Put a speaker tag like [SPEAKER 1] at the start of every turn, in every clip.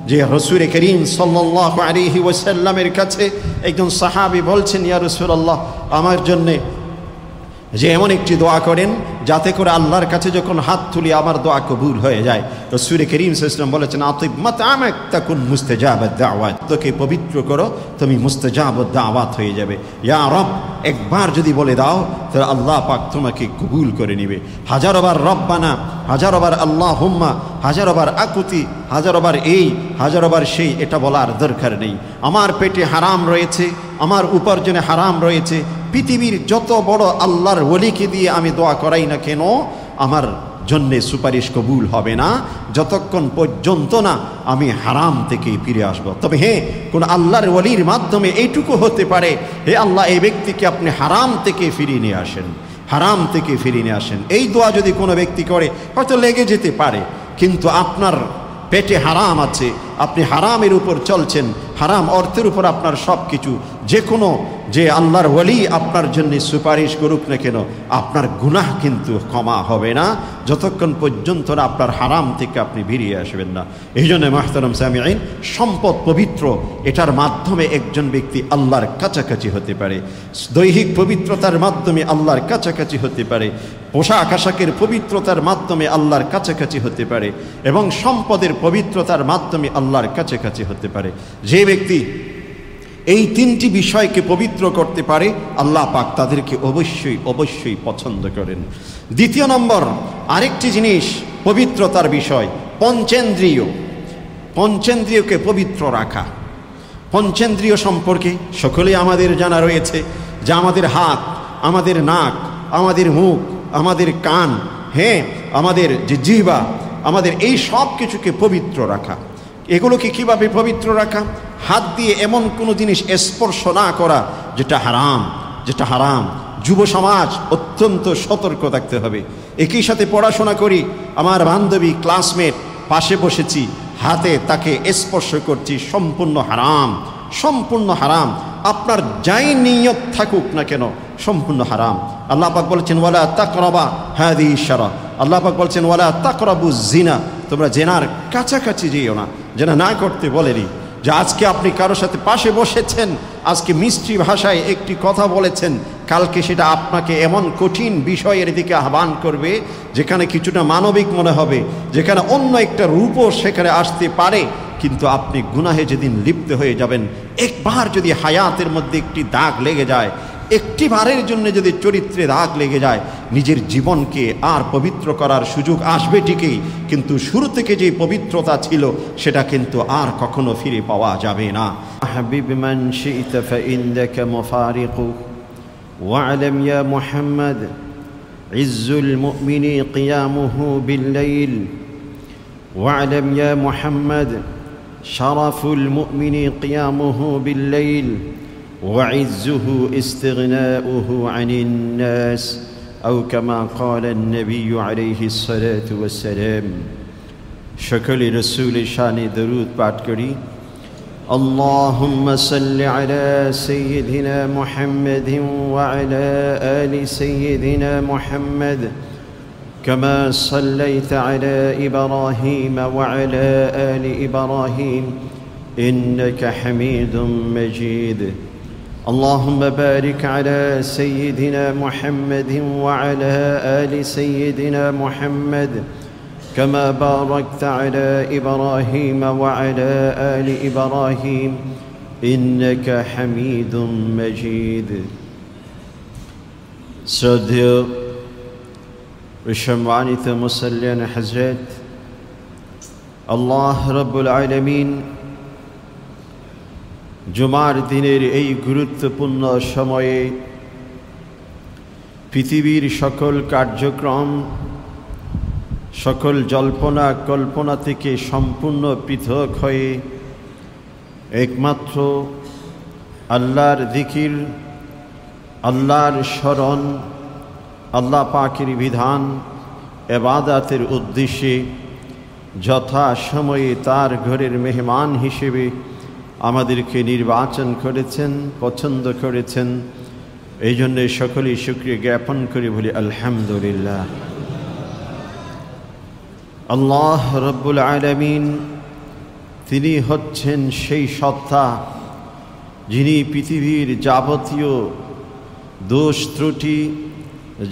[SPEAKER 1] যে রাসূল করিম সাল্লাল্লাহু আলাইহি ওয়াসাল্লামের কাছে একজন সাহাবী বলছেন, ইয়া রাসূলুল্লাহ, আমার জন্যে যে এমন একটি দোয়া করেন যাতে করে আল্লাহর কাছে যখন হাত তুলি আমার দোয়া কবুল হয়ে যায়। রাসূল করিম সাল্লাল্লাহু আলাইহি ওয়াসাল্লাম বলেছেন, আতিব মাতআমাক তাকুন মুস্তাজাবাদ দাওয়াত, তোকে পবিত্র করো, তুমি মুস্তাজাবাদ দাওয়াত হয়ে যাবে। ইয়া রব একবার যদি বলে দাও তাহলে আল্লাহ পাক তোমাকে কবুল করে নেবে। হাজারবার রব্বানা, হাজারবার আল্লাহুম্মা, হাজারবার আকুতি, হাজারবার এই, হাজারবার সেই, এটা বলার দরকার নেই। আমার পেটে হারাম রয়েছে, আমার উপার্জনে হারাম রয়েছে, পৃথিবীর যত বড় আল্লাহর ওলিকে দিয়ে আমি দোয়া করাই না কেন আমার জন্যে সুপারিশ কবুল হবে না যতক্ষণ পর্যন্ত না আমি হারাম থেকে ফিরে আসব। তবে হ্যাঁ, কোন আল্লাহর ওলির মাধ্যমে এইটুকু হতে পারে, হে আল্লাহ এই ব্যক্তিকে আপনি হারাম থেকে ফিরিয়ে নিয়ে আসেন, হারাম থেকে ফিরিয়ে নিয়ে আসেন। এই দোয়া যদি কোনো ব্যক্তি করে হয়তো লেগে যেতে পারে, কিন্তু আপনার পেটে হারাম আছে, আপনি হারামের উপর চলছেন, হারাম অর্থের উপর আপনার সব কিছু, যে কোনো যে আল্লাহর ওলি আপনার জন্য সুপারিশ করুক না কেন আপনার গুনাহ কিন্তু ক্ষমা হবে না যতক্ষণ পর্যন্ত না আপনার হারাম থেকে আপনি বেরিয়ে আসবেন না। এই জন্য মুহতারাম সামিঈন, সম্পদ পবিত্র, এটার মাধ্যমে একজন ব্যক্তি আল্লাহর কাছাকাছি হতে পারে। দৈহিক পবিত্রতার মাধ্যমে আল্লাহর কাছাকাছি হতে পারে, পোশাক আশাকের পবিত্রতার মাধ্যমে আল্লাহর কাছাকাছি হতে পারে, এবং সম্পদের পবিত্রতার মাধ্যমে আল্লাহর কাছাকাছি হতে পারে। যে ব্যক্তি এই তিনটি বিষয়কে পবিত্র করতে পারে আল্লাহ পাক তাদেরকে অবশ্যই অবশ্যই পছন্দ করেন। দ্বিতীয় নম্বর আরেকটি জিনিস পবিত্রতার বিষয়, পঞ্চেন্দ্রিয়। পঞ্চেন্দ্রিয়কে পবিত্র রাখা। পঞ্চেন্দ্রিয় সম্পর্কে সকলেই আমাদের জানা রয়েছে যে আমাদের হাত, আমাদের নাক, আমাদের মুখ, আমাদের কান, হ্যাঁ আমাদের যে জিহ্বা, আমাদের এই সব কিছুকে পবিত্র রাখা। এগুলোকে কিভাবে পবিত্র রাখা? হাত দিয়ে এমন কোনো জিনিস স্পর্শ না করা যেটা হারাম, যেটা হারাম। যুব সমাজ অত্যন্ত সতর্ক থাকতে হবে। একই সাথে পড়াশোনা করি, আমার বান্ধবী ক্লাসমেট পাশে বসেছি, হাতে তাকে স্পর্শ করছি, সম্পূর্ণ হারাম, সম্পূর্ণ হারাম। আপনার যাই নিয়ত থাকুক না কেন সম্পূর্ণ হারাম। আল্লাহ পাক বলেছেন ওয়ালা তাকরাবা হাদিহি শারা, আল্লাহ পাক বলেছেন ওয়ালা তাকরাবু জিনা, তোমরা জেনার কাছাকাছি যেও না। জেনা না করতে বলেনি। যে আজকে আপনি কারোর সাথে পাশে বসেছেন, আজকে মিষ্টি ভাষায় একটি কথা বলেছেন, কালকে সেটা আপনাকে এমন কঠিন বিষয়ের দিকে আহ্বান করবে যেখানে কিছুটা মানবিক মনে হবে, যেখানে অন্য একটা রূপও সেখানে আসতে পারে, কিন্তু আপনি গুনাহে যেদিন লিপ্ত হয়ে যাবেন, একবার যদি হায়াতের মধ্যে একটি দাগ লেগে যায়, একটি বারের জন্য যদি চরিত্রে দাগ লেগে যায়, নিজের জীবনকে আর পবিত্র করার সুযোগ আসবে ঠিকই, কিন্তু শুরু থেকে যে পবিত্রতা ছিল সেটা কিন্তু আর কখনো ফিরে পাওয়া যাবে না। হাবিব মান শি'তা ফাইন্নাকা মুফারিকু ওয়া'লাম ইয়া মুহাম্মদ ইজ্জুল মুমিনি কিয়ামুহু বিল-লাইল ওয়া'লাম ইয়া মুহাম্মদ শারাফুল মুমিনি কিয়ামুহু বিল-লাইল وعزه استغناؤه عن الناس أو كما قال النبي عليه الصلاة والسلام। شكل رسول شان درود بعد كري اللهم صل على سيدنا محمد وعلى آل سيدنا محمد كما صليت على إبراهيم وعلى آل إبراهيم إنك حميد مجيد। اللهم بارك على سيدنا محمد وعلى آل سيدنا محمد كما باركت على إبراهيم وعلى آل إبراهيم إنك حميد مجيد। শ্রদ্ধেয় সম্মানিত মুসল্লিয়ান হযরত, আল্লাহ রাব্বুল আলামিন জুমার দিনের এই গুরুত্বপূর্ণ সময়ে পৃথিবীর সকল কার্যক্রম, সকল জল্পনা কল্পনা থেকে সম্পূর্ণ পৃথক হয়ে একমাত্র আল্লাহর জিকির, আল্লাহর স্মরণ, আল্লাহ পাকের বিধান ইবাদতের উদ্দেশ্যে যথাসময়ে তার ঘরের মেহমান হিসেবে আমাদেরকে নির্বাচন করেছেন, পছন্দ করেছেন। এই জন্যে সকলেই শুকরিয়া জ্ঞাপন করে বলি আলহামদুলিল্লাহ। আল্লাহ রব্বুল আলামিন তিনি হচ্ছেন সেই সত্তা যিনি পৃথিবীর যাবতীয় দোষ ত্রুটি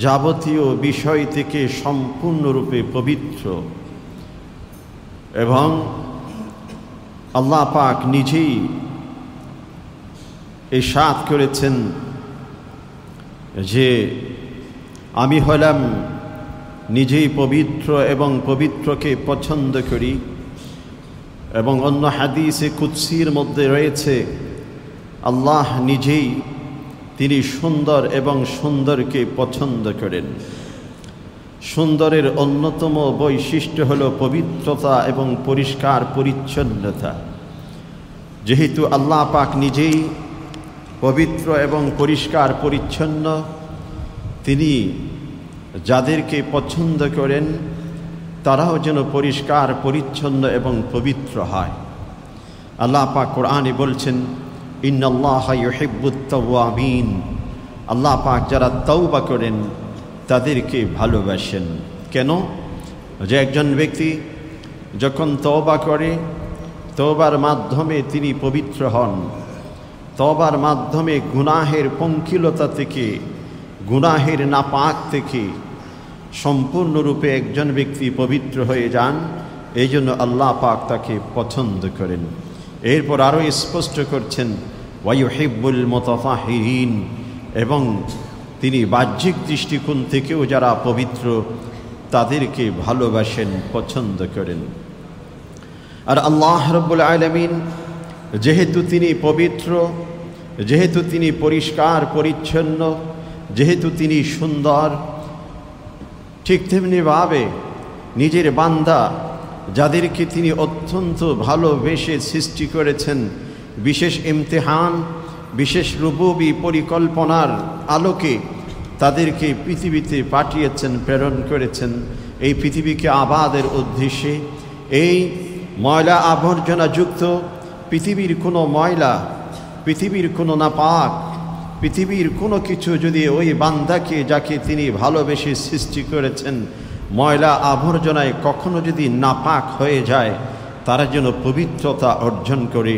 [SPEAKER 1] যাবতীয় বিষয় থেকে সম্পূর্ণরূপে পবিত্র এবং আল্লাহ পাক নিজেই ইরশাদ করেছেন যে আমি হলাম নিজেই পবিত্র এবং পবিত্রকে পছন্দ করি। এবং অন্য হাদিসে কুদসির মধ্যে রয়েছে আল্লাহ নিজেই তিনি সুন্দর এবং সুন্দরকে পছন্দ করেন। সুন্দরের অন্যতম বৈশিষ্ট্য হল পবিত্রতা এবং পরিষ্কার পরিচ্ছন্নতা। যেহেতু আল্লাহ পাক নিজেই পবিত্র এবং পরিষ্কার পরিচ্ছন্ন, তিনি যাদেরকে পছন্দ করেন তারাও যেন পরিষ্কার পরিচ্ছন্ন এবং পবিত্র হয়। আল্লাহ পাক কোরআনে বলছেন ইন্নাল্লাহা ইউহিব্বুত তাওয়াবিন, আল্লাহ পাক যারা তওবা করেন তাদেরকে ভালোবাসেন। কেন? যে একজন ব্যক্তি যখন তওবা করে, তওবার মাধ্যমে তিনি পবিত্র হন। তওবার মাধ্যমে গুনাহের পঙ্কিলতা থেকে, গুনাহের নাপাক থেকে সম্পূর্ণরূপে একজন ব্যক্তি পবিত্র হয়ে যান। এই জন্য আল্লাহ পাক তাকে পছন্দ করেন। এরপর আরও স্পষ্ট করছেন ওয়ায়ুহিব্বুল মুতাতাহহিরিন, এবং তিনি বাহ্যিক দৃষ্টিকোণ থেকেও যারা পবিত্র তাদেরকে ভালোবাসেন, পছন্দ করেন। আর আল্লাহ রাব্বুল আলামিন যেহেতু তিনি পবিত্র, যেহেতু তিনি পরিষ্কার পরিচ্ছন্ন, যেহেতু তিনি সুন্দর, ঠিক তেমনিভাবে নিজের বান্দা যাদেরকে তিনি অত্যন্ত ভালোবেসে সৃষ্টি করেছেন, বিশেষ ইমতিহান, বিশেষ রুবুবি পরিকল্পনার আলোকে তাদেরকে পৃথিবীতে পাঠিয়েছেন, প্রেরণ করেছেন এই পৃথিবীকে আবাদের উদ্দেশ্যে। এই ময়লা আবর্জনাযুক্ত পৃথিবীর কোনো ময়লা, পৃথিবীর কোনো নাপাক, পৃথিবীর কোনো কিছু যদি ওই বান্দাকে যাকে তিনি ভালোবেসে সৃষ্টি করেছেন ময়লা আবর্জনায় কখনো যদি নাপাক হয়ে যায়, তারা যেন পবিত্রতা অর্জন করে,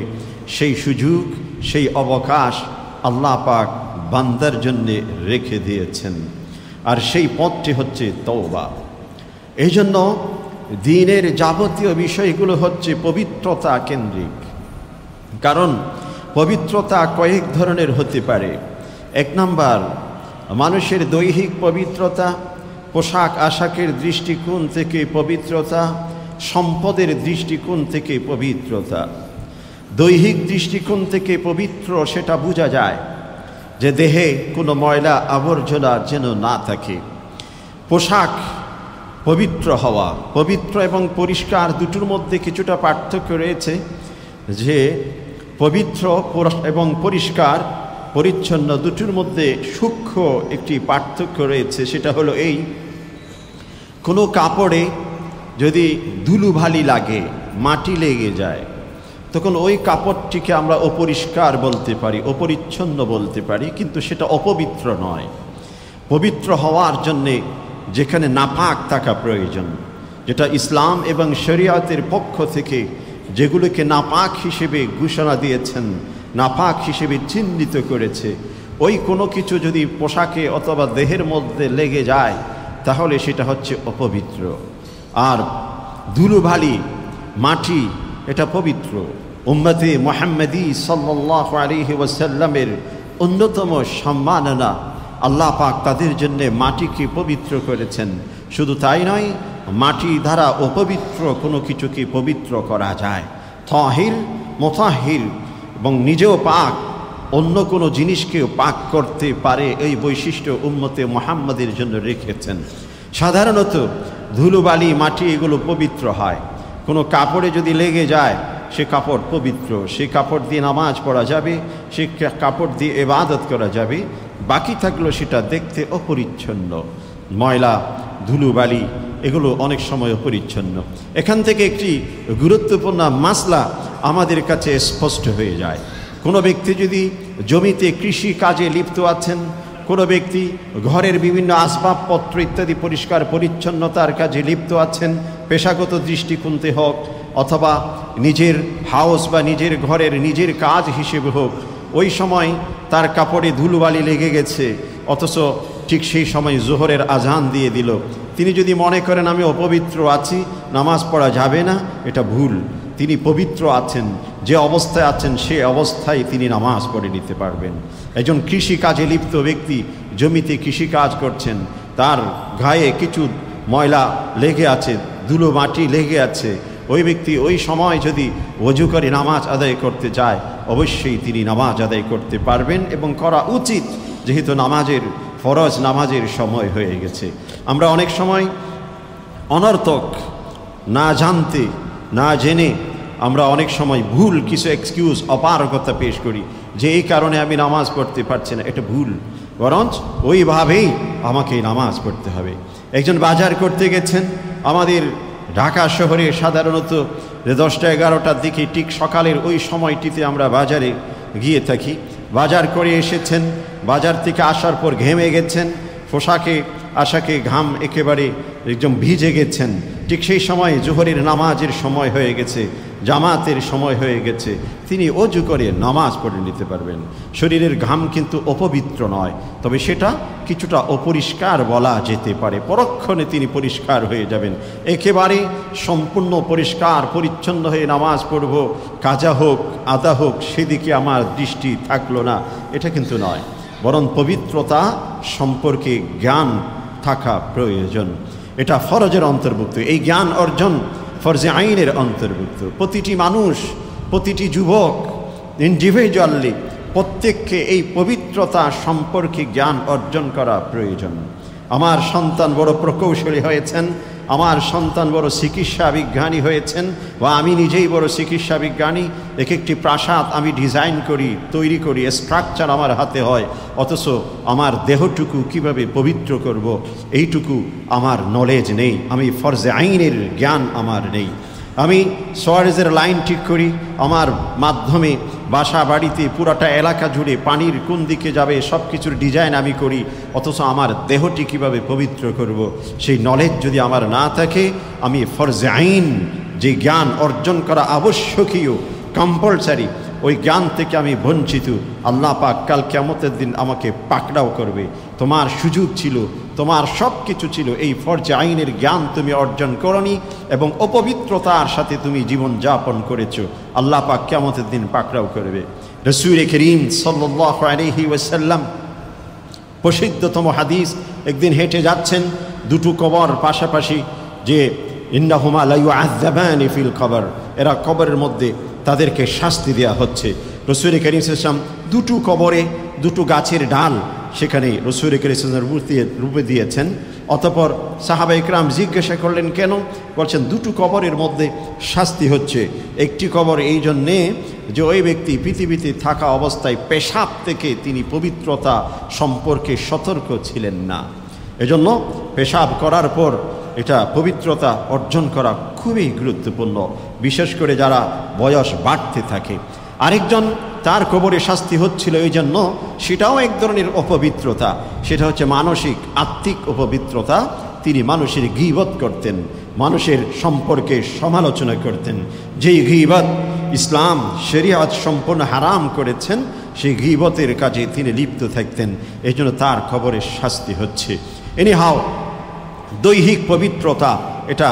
[SPEAKER 1] সেই সুযোগ, সেই অবকাশ আল্লাহ পাক বান্দার জন্যে রেখে দিয়েছেন। আর সেই পথটি হচ্ছে তওবা। এই জন্য দ্বীনের যাবতীয় বিষয়গুলো হচ্ছে পবিত্রতা কেন্দ্রিক। কারণ পবিত্রতা কয়েক ধরনের হতে পারে। এক নাম্বার, মানুষের দৈহিক পবিত্রতা, পোশাক আশাকের দৃষ্টিকোণ থেকে পবিত্রতা, সম্পদের দৃষ্টিকোণ থেকে পবিত্রতা। দৈহিক দৃষ্টিকোণ থেকে পবিত্র সেটা বোঝা যায় যে দেহে কোনো ময়লা আবর্জনা যেন না থাকে। পোশাক পবিত্র হওয়া, পবিত্র এবং পরিষ্কার দুটোর মধ্যে কিছুটা পার্থক্য রয়েছে। যে পবিত্র এবং পরিষ্কার পরিচ্ছন্ন দুটোর মধ্যে সূক্ষ্ম একটি পার্থক্য রয়েছে। সেটা হলো এই, কোনো কাপড়ে যদি ধুলোবালি লাগে, মাটি লেগে যায়, তখন ওই কাপড়টিকে আমরা অপরিষ্কার বলতে পারি, অপরিচ্ছন্ন বলতে পারি, কিন্তু সেটা অপবিত্র নয়। পবিত্র হওয়ার জন্যে যেখানে নাপাক থাকা প্রয়োজন, যেটা ইসলাম এবং শরিয়তের পক্ষ থেকে যেগুলোকে নাপাক হিসেবে ঘোষণা দিয়েছেন, নাপাক হিসেবে চিহ্নিত করেছে, ওই কোনো কিছু যদি পোশাকে অথবা দেহের মধ্যে লেগে যায় তাহলে সেটা হচ্ছে অপবিত্র। আর ধুলোবালি, মাটি, এটা পবিত্র। উম্মতে মুহাম্মদী সাল্লাল্লাহু আলাইহি ওয়াসাল্লামের অন্যতম সম্মাননা, আল্লাহ পাক তাদের জন্য মাটিকে পবিত্র করেছেন। শুধু তাই নয়, মাটি দ্বারা অপবিত্র কোনো কিছুকে পবিত্র করা যায়। তাহির, মুতাহির, এবং নিজেও পাক, অন্য কোনো জিনিসকেও পাক করতে পারে, এই বৈশিষ্ট্য উম্মতে মুহাম্মাদের জন্য রেখেছেন। সাধারণত ধুলোবালি, মাটি এগুলো পবিত্র হয়। কোনো কাপড়ে যদি লেগে যায় সে কাপড় পবিত্র, সেই কাপড় দিয়ে নামাজ পড়া যাবে, সে কাপড় দিয়ে ইবাদত করা যাবে। বাকি থাকলো সেটা দেখতে অপরিচ্ছন্ন, ময়লা, ধুলোবালি এগুলো অনেক সময় অপরিচ্ছন্ন। এখান থেকে একটি গুরুত্বপূর্ণ মাসলা আমাদের কাছে স্পষ্ট হয়ে যায়। কোনো ব্যক্তি যদি জমিতে কৃষি কাজে লিপ্ত আছেন, কোনো ব্যক্তি ঘরের বিভিন্ন আসবাবপত্র ইত্যাদি পরিষ্কার পরিচ্ছন্নতার কাজে লিপ্ত আছেন, পেশাগত দৃষ্টিকোণে হোক অথবা নিজের হাউস বা নিজের ঘরের নিজের কাজ হিসেবে হোক, ওই সময় তার কাপড়ে ধুলোবালি লেগে গেছে, অথচ ঠিক সেই সময় জোহরের আজান দিয়ে দিল, তিনি যদি মনে করেন আমি অপবিত্র আছি, নামাজ পড়া যাবে না, এটা ভুল। তিনি পবিত্র আছেন, যে অবস্থায় আছেন সে অবস্থায় তিনি নামাজ পড়ে নিতে পারবেন। একজন কৃষিকাজে লিপ্ত ব্যক্তি জমিতে কৃষিকাজ করছেন, তার গায়ে কিছু ময়লা লেগে আছে, ধুলো মাটি লেগে আছে, ওই ব্যক্তি ওই সময় যদি ওযু করে নামাজ আদায় করতে যায়, অবশ্যই তিনি নামাজ আদায় করতে পারবেন এবং করা উচিত, যেহেতু নামাজের ফরজ নামাজের সময় হয়ে গেছে। আমরা অনেক সময় অনর্থক, না জানতে না জেনে আমরা অনেক সময় ভুল কিছু এক্সকিউজ, অপারগতা পেশ করি যে এই কারণে আমি নামাজ পড়তে পারছি না। এটা ভুল, বরঞ্চ ওইভাবেই আমাকে নামাজ পড়তে হবে। একজন বাজার করতে গেছেন, আমাদের ঢাকা শহরে সাধারণত 10টা-11টার দিকে ঠিক সকালের ওই সময়টিতে আমরা বাজারে গিয়ে থাকি। বাজার করে এসেছেন, বাজার থেকে আসার পর ঘেমে গেছেন, পোশাকে আশাকে ঘাম একেবারে একদম ভিজে গেছেন, ঠিক সেই সময় জোহরের নামাজের সময় হয়ে গেছে, জামাতের সময় হয়ে গেছে, তিনি ওযু করে নামাজ পড়ে নিতে পারবেন। শরীরের ঘাম কিন্তু অপবিত্র নয়, তবে সেটা কিছুটা অপরিষ্কার বলা যেতে পারে, পরক্ষণে তিনি পরিষ্কার হয়ে যাবেন। একেবারে সম্পূর্ণ পরিষ্কার পরিচ্ছন্ন হয়ে নামাজ পড়ব, কাজা হোক আদা হোক সেদিকে আমার দৃষ্টি থাকলো না, এটা কিন্তু নয়, বরং পবিত্রতা সম্পর্কে জ্ঞান থাকা প্রয়োজন। এটা ফরজের অন্তর্ভুক্ত, এই জ্ঞান অর্জন ফরজে আইনের অন্তর্ভুক্ত। প্রতিটি মানুষ, প্রতিটি যুবক ইন্ডিভিজুয়ালি প্রত্যেককে এই পবিত্রতা সম্পর্কে জ্ঞান অর্জন করা প্রয়োজন। আমার সন্তান বড় প্রকৌশলী হয়েছেন, আমার সন্তান বড় চিকিৎসা বিজ্ঞানী হয়েছেন, বা আমি নিজেই বড় চিকিৎসা বিজ্ঞানী, এক একটি প্রাসাদ আমি ডিজাইন করি, তৈরি করি, স্ট্রাকচার আমার হাতে হয়, অথচ আমার দেহটুকু কিভাবে পবিত্র করব এইটুকু আমার নলেজ নেই, আমি ফরজে আইনের জ্ঞান আমার নেই। আমি সোয়ারেজের লাইন ঠিক করি, আমার মাধ্যমে বাসা বাড়িতে পুরাটা এলাকা জুড়ে পানির কোন দিকে যাবে সব কিছুর ডিজাইন আমি করি, অথচ আমার দেহটি কিভাবে পবিত্র করব সেই নলেজ যদি আমার না থাকে, আমি ফরজে আইন যে জ্ঞান অর্জন করা আবশ্যকীয়, কম্পালসারি, ওই জ্ঞান থেকে আমি বঞ্চিত। আল্লাহ পাক কাল কিয়ামতের দিন আমাকে পাকড়াও করবে, তোমার সুযোগ ছিল, তোমার সব কিছু ছিল, এই ফরজে আইনের জ্ঞান তুমি অর্জন করনি এবং অপবিত্রতার সাথে তুমি জীবন যাপন করেছো, আল্লাহ পাক কিয়ামতের দিন পাকড়াও করবে। রাসূল করিম সাল্লাল্লাহু আলাইহি ওয়াসাল্লাম প্রসিদ্ধতম হাদিস, একদিন হেঁটে যাচ্ছেন, দুটো কবর পাশাপাশি, যে ইন্নাহুমা লা ইউআযাবানি ফিল কবর, এরা কবরের মধ্যে তাদেরকে শাস্তি দেওয়া হচ্ছে। রাসূল করিম সাল্লাল্লাহু আলাইহি ওয়াসাল্লাম দুটো কবরে দুটো গাছের ডাল সেখানে রাসূল করিম সাল্লাল্লাহু আলাইহি ওয়াসাল্লাম রূপে দিয়েছেন। অতঃপর সাহাবায়ে কেরাম জিজ্ঞাসা করলেন কেন? বলছেন দুটো কবরের মধ্যে শাস্তি হচ্ছে। একটি কবর এই জন্যে যে ওই ব্যক্তি পৃথিবীতে থাকা অবস্থায় পেশাব থেকে তিনি পবিত্রতা সম্পর্কে সতর্ক ছিলেন না, এজন্য পেশাব করার পর এটা পবিত্রতা অর্জন করা খুবই গুরুত্বপূর্ণ, বিশেষ করে যারা বয়স বাড়তে থাকে। আরেকজন তার কবরে শাস্তি হচ্ছিল এই জন্য, সেটাও এক ধরনের অপবিত্রতা, সেটা হচ্ছে মানসিক আত্মিক অপবিত্রতা। তিনি মানুষের গীবত করতেন, মানুষের সম্পর্কে সমালোচনা করতেন, যেই গীবত ইসলাম শরীয়ত সম্পূর্ণ হারাম করেছেন, সেই গীবতের কাজে তিনি লিপ্ত থাকতেন, এই জন্য তার কবরে শাস্তি হচ্ছে। এনিহাও দৈহিক পবিত্রতা এটা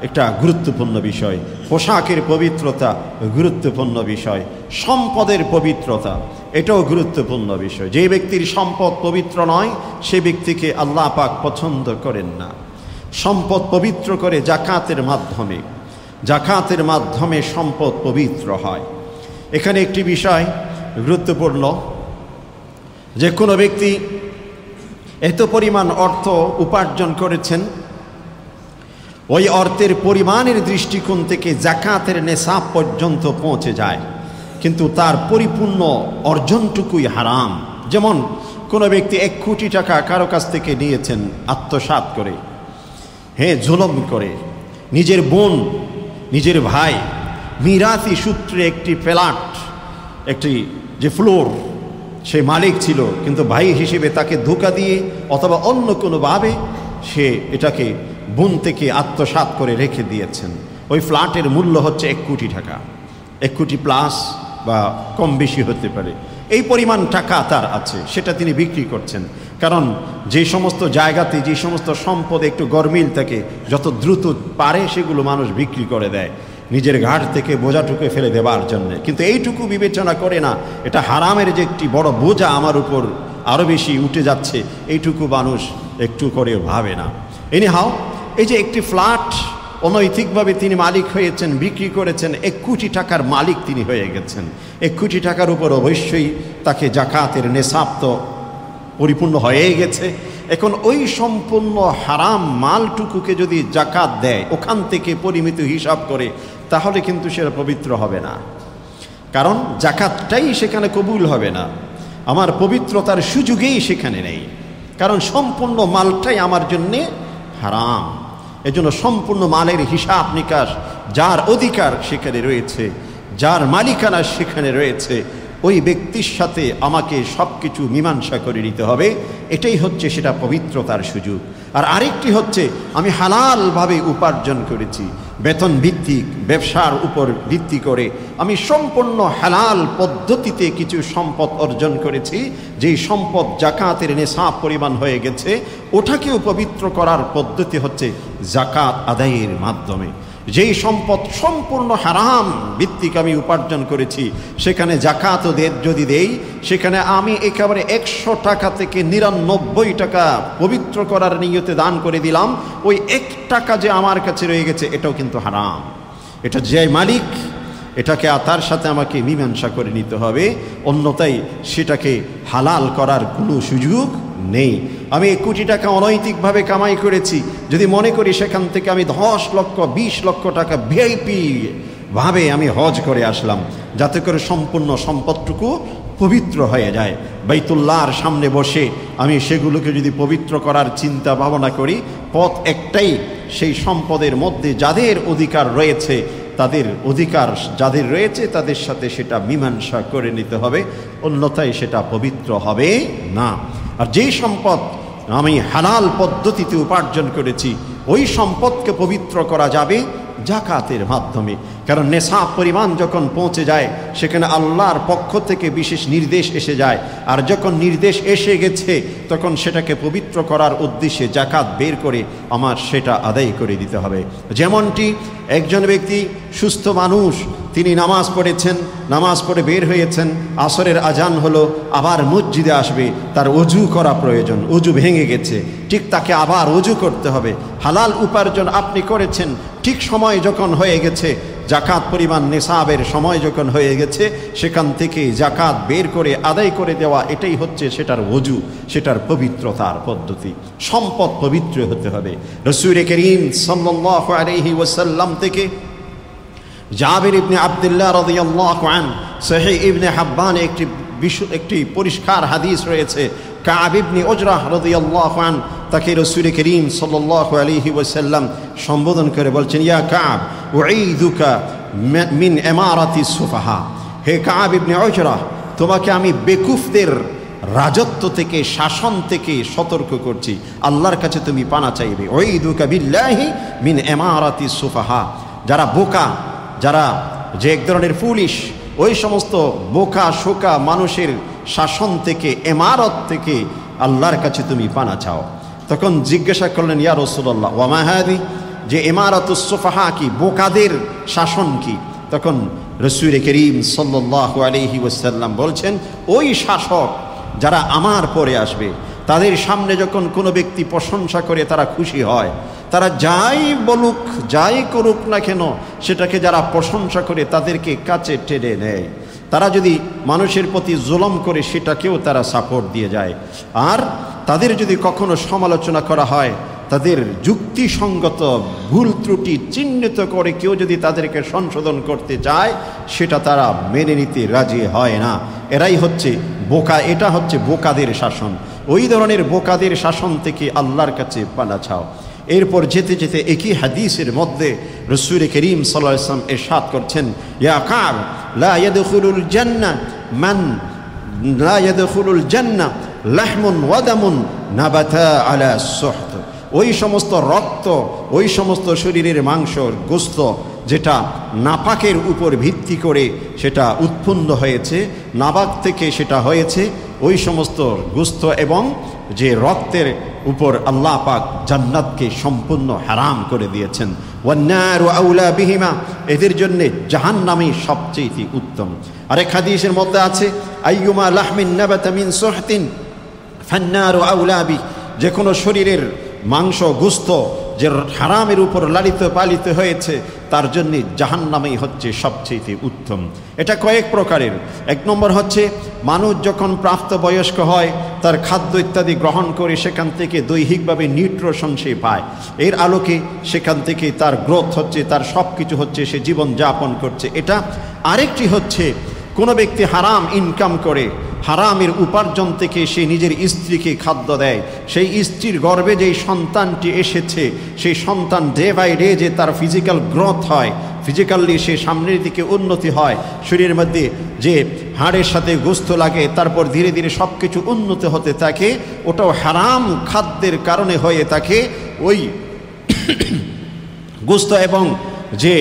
[SPEAKER 1] একটা গুরুত্বপূর্ণ বিষয়, পোশাকের পবিত্রতা গুরুত্বপূর্ণ বিষয়, সম্পদের পবিত্রতা এটাও গুরুত্বপূর্ণ বিষয়। যে ব্যক্তির সম্পদ পবিত্র নয় সে ব্যক্তিকে আল্লাহ পাক পছন্দ করেন না। সম্পদ পবিত্র করে জাকাতের মাধ্যমে, জাকাতের মাধ্যমে সম্পদ পবিত্র হয়। এখানে একটি বিষয় গুরুত্বপূর্ণ, যে কোনো ব্যক্তি এত পরিমাণ অর্থ উপার্জন করেছেন, ওই অর্থের পরিমাণের দৃষ্টিকোণ থেকে জাকাতের নেশাব পর্যন্ত পৌঁছে যায়, কিন্তু তার পরিপূর্ণ অর্জনটুকুই হারাম। যেমন কোনো ব্যক্তি 1 কোটি টাকা কারো কাছ থেকে নিয়েছেন আত্মসাৎ করে, জুলুম করে, নিজের বোন নিজের ভাই মিরাথি সূত্রে একটি ফ্ল্যাট, একটি যে ফ্লোর সে মালিক ছিল, কিন্তু ভাই হিসেবে তাকে ধোঁকা দিয়ে অথবা অন্য কোনোভাবে সে এটাকে বোন থেকে আত্মসাৎ করে রেখে দিয়েছেন। ওই ফ্ল্যাটের মূল্য হচ্ছে 1 কোটি টাকা, 1 কোটি প্লাস বা কম বেশি হতে পারে। এই পরিমাণ টাকা তার আছে, সেটা তিনি বিক্রি করছেন। কারণ যে সমস্ত জায়গাতে যে সমস্ত সম্পদ একটু গরমিল থাকে, যত দ্রুত পারে সেগুলো মানুষ বিক্রি করে দেয় নিজের ঘাট থেকে বোঝাটুকু ফেলে দেওয়ার জন্য। কিন্তু এইটুকু বিবেচনা করে না, এটা হারামের যে একটি বড় বোঝা আমার উপর আরও বেশি উঠে যাচ্ছে, এইটুকু মানুষ একটু করে ভাবে না। এনিহাও, এই যে একটি ফ্ল্যাট অনৈতিকভাবে তিনি মালিক হয়েছেন, বিক্রি করেছেন, 1 কোটি টাকার মালিক তিনি হয়ে গেছেন। 1 কোটি টাকার উপর অবশ্যই তাকে জাকাতের নেশাব তো পরিপূর্ণ হয়েই গেছে। এখন ওই সম্পূর্ণ হারাম মালটুকুকে যদি জাকাত দেয়, ওখান থেকে পরিমিত হিসাব করে, তাহলে কিন্তু সেটা পবিত্র হবে না। কারণ জাকাতটাই সেখানে কবুল হবে না, আমার পবিত্রতার সুযোগেই সেখানে নেই। কারণ সম্পূর্ণ মালটাই আমার জন্যে হারাম। এজন্য সম্পূর্ণ মালের হিসাব নিকাশ, যার অধিকার সেখানে রয়েছে, যার মালিকানা সেখানে রয়েছে, ওই ব্যক্তির সাথে আমাকে সব কিছু মীমাংসা করে নিতে হবে। এটাই হচ্ছে সেটা পবিত্রতার সুযোগ। আর আরেকটি হচ্ছে, আমি হালালভাবে উপার্জন করেছি, বেতন ভিত্তিক ব্যবসার উপর ভিত্তি করে আমি সম্পূর্ণ হালাল পদ্ধতিতে কিছু সম্পদ অর্জন করেছি, যেই সম্পদ জাকাতের নেশাব পরিমাণ হয়ে গেছে, ওটাকেও পবিত্র করার পদ্ধতি হচ্ছে জাকাত আদায়ের মাধ্যমে। যেই সম্পদ সম্পূর্ণ হারাম ভিত্তিক আমি উপার্জন করেছি, সেখানে জাকাত যদি দেই, সেখানে আমি একেবারে 100 টাকা থেকে 99 টাকা পবিত্র করার নিয়তে দান করে দিলাম। ওই 1 টাকা যে আমার কাছে রয়ে গেছে, এটাও কিন্তু হারাম। এটা যে মালিক, এটাকে তার সাথে আমাকে মীমাংসা করে নিতে হবে, অন্যথায় সেটাকে হালাল করার কোনো সুযোগ নেই। আমি 1 কোটি টাকা অনৈতিকভাবে কামাই করেছি, যদি মনে করি সেখান থেকে আমি 10 লক্ষ 20 লক্ষ টাকা ভিআইপি ভাবে আমি হজ করে আসলাম, যাতে করে সম্পূর্ণ সম্পদটুকু পবিত্র হয়ে যায়। বাইতুল্লাহর সামনে বসে আমি সেগুলোকে যদি পবিত্র করার চিন্তা ভাবনা করি, পথ একটাই, সেই সম্পদের মধ্যে যাদের অধিকার রয়েছে, তাদের অধিকার যাদের রয়েছে তাদের সাথে সেটা মীমাংসা করে নিতে হবে, অন্যথায় সেটা পবিত্র হবে না। আর যেই সম্পদ আমি হালাল পদ্ধতিতে উপার্জন করেছি, ওই সম্পদকে পবিত্র করা যাবে জাকাতের মাধ্যমে। কারণ নেশাব পরিমাণ যখন পৌঁছে যায়, সেখানে আল্লাহর পক্ষ থেকে বিশেষ নির্দেশ এসে যায়। আর যখন নির্দেশ এসে গেছে, তখন সেটাকে পবিত্র করার উদ্দেশ্যে জাকাত বের করে আমার সেটা আদায় করে দিতে হবে। যেমনটি একজন ব্যক্তি সুস্থ মানুষ, তিনি নামাজ পড়েছেন, নামাজ পড়ে বের হয়েছেন, আসরের আজান হলো, আবার মসজিদে আসবে, তার অজু করা প্রয়োজন, অজু ভেঙে গেছে, ঠিক তাকে আবার অজু করতে হবে। হালাল উপার্জন আপনি করেছেন, ঠিক সময় যখন হয়ে গেছে, জাকাত পরিমাণ নেশাবের সময় যখন হয়ে গেছে, সেখান থেকে জাকাত বের করে আদায় করে দেওয়া, এটাই হচ্ছে সেটার ওযু, সেটার পবিত্রতার পদ্ধতি। সম্পদ পবিত্র হতে হবে। রাসূল করিম সাল্লাল্লাহু আলাইহি ওয়াসাল্লাম থেকে জাবির ইবনে আব্দুল্লাহ রাদিয়াল্লাহু আনহু, সহিহ ইবনে হাব্বান একটি পরিষ্কার হাদিস রয়েছে। কাব ইবনে উজরাহ রাদিয়াল্লাহু আনহু, তাকে রাসূল করিম সাল্লাল্লাহু আলাইহি ওয়াসাল্লাম সম্বোধন করে বলছেন, ইয়া কাব উঈদুকা মিন ইমারাতি সুফাহা। হে কাব ইবনে উজরাহ, তোমাকে আমি বেকুফদের রাজত্ব থেকে, শাসন থেকে সতর্ক করছি। আল্লাহর কাছে তুমি পানা চাইবে। উঈদুকা বিল্লাহি মিন ইমারাতি সুফাহা। যারা বোকা, যারা যে এক ধরনের পুলিশ, ওই সমস্ত বোকা শোকা মানুষের শাসন থেকে, ইমারত থেকে আল্লাহর কাছে তুমি পানা চাও। তখন জিজ্ঞাসা করলেন, ইয়া রাসূলুল্লাহ ওয়া মা হাদি, যে ইমারাতুস সুফাহা কি, বোকাদের শাসন কি? তখন রাসূল করিম সাল্লাল্লাহু আলাইহি ওয়াসাল্লাম বলছেন, ওই শাসক যারা আমার পরে আসবে, তাদের সামনে যখন কোনো ব্যক্তি প্রশংসা করে তারা খুশি হয়, তারা যাই বলুক যাই করুক না কেন, সেটাকে যারা প্রশংসা করে তাদেরকে কাছে টেনে নেয়। তারা যদি মানুষের প্রতি জুলুম করে, সেটাকেও তারা সাপোর্ট দিয়ে যায়। আর তাদের যদি কখনো সমালোচনা করা হয়, তাদের যুক্তিসঙ্গত ভুল ত্রুটি চিহ্নিত করে কেউ যদি তাদেরকে সংশোধন করতে চায়, সেটা তারা মেনে নিতে রাজি হয় না। এরাই হচ্ছে বোকা, এটা হচ্ছে বোকাদের শাসন। ওই ধরনের বোকাদের শাসন থেকে আল্লাহর কাছে পানা চাও। এরপর যেতে যেতে একই হাদিসের মধ্যে রাসূল করিম সাল্লাল্লাহু আলাইহি ওয়াসাল্লাম ইরশাদ করছেন, ইয়া কাব লা ইয়াদখুলুল জান্নাহ মান লা ইয়াদখুলুল জান্নাহ লাহমুন ওয়া দামুন নাবাতা আলা সুহত। ওই সমস্ত রক্ত, ওই সমস্ত শরীরের মাংস, গোস্ত যেটা নাপাকের উপর ভিত্তি করে সেটা উৎপন্ন হয়েছে, নাপাক থেকে সেটা হয়েছে, ওই সমস্ত গোশত এবং যে রক্তের উপর আল্লাহ পাক জান্নাতকে সম্পূর্ণ হারাম করে দিয়েছেন। ওয়ান্নারু আউলা বিহিমা, এদের জন্য জাহান্নামই সবচেয়ে উত্তম। আরেক হাদিসের মধ্যে আছে আইয়ুমা লাহমিন নাবাতা মিন সুহতিন ফান্নারু আউলা বি, যে কোনো শরীরের মাংস গোশত যে হারামের উপর লালিত পালিত হয়েছে তার জন্য জাহান্নামই হচ্ছে সবচেয়ে উত্তম। এটা কয়েক প্রকারের। এক নম্বর হচ্ছে মানুষ যখন প্রাপ্তবয়স্ক হয় তার খাদ্য ইত্যাদি গ্রহণ করে সেখান থেকে দৈহিকভাবে নিউট্রিশন সে পায়, এর আলোকে সেখান থেকে তার গ্রোথ হচ্ছে, তার সব কিছু হচ্ছে, সে জীবন যাপন করছে, এটা। আরেকটি হচ্ছে কোনো ব্যক্তি হারাম ইনকাম করে, হারামের উপার্জন থেকে সে নিজের স্ত্রীকে খাদ্য দেয়, সেই স্ত্রীর গর্ভে যেই সন্তানটি এসেছে সেই সন্তান ডে বাই ডে যে তার ফিজিক্যাল গ্রোথ হয়, ফিজিক্যালি সে সামনের দিকে উন্নতি হয়, শরীরের মধ্যে যে হাড়ের সাথে গোশত লাগে, তারপর ধীরে ধীরে সব কিছু উন্নত হতে থাকে, ওটাও হারাম খাদ্যের কারণে হয়ে থাকে। ওই গোশত এবং যে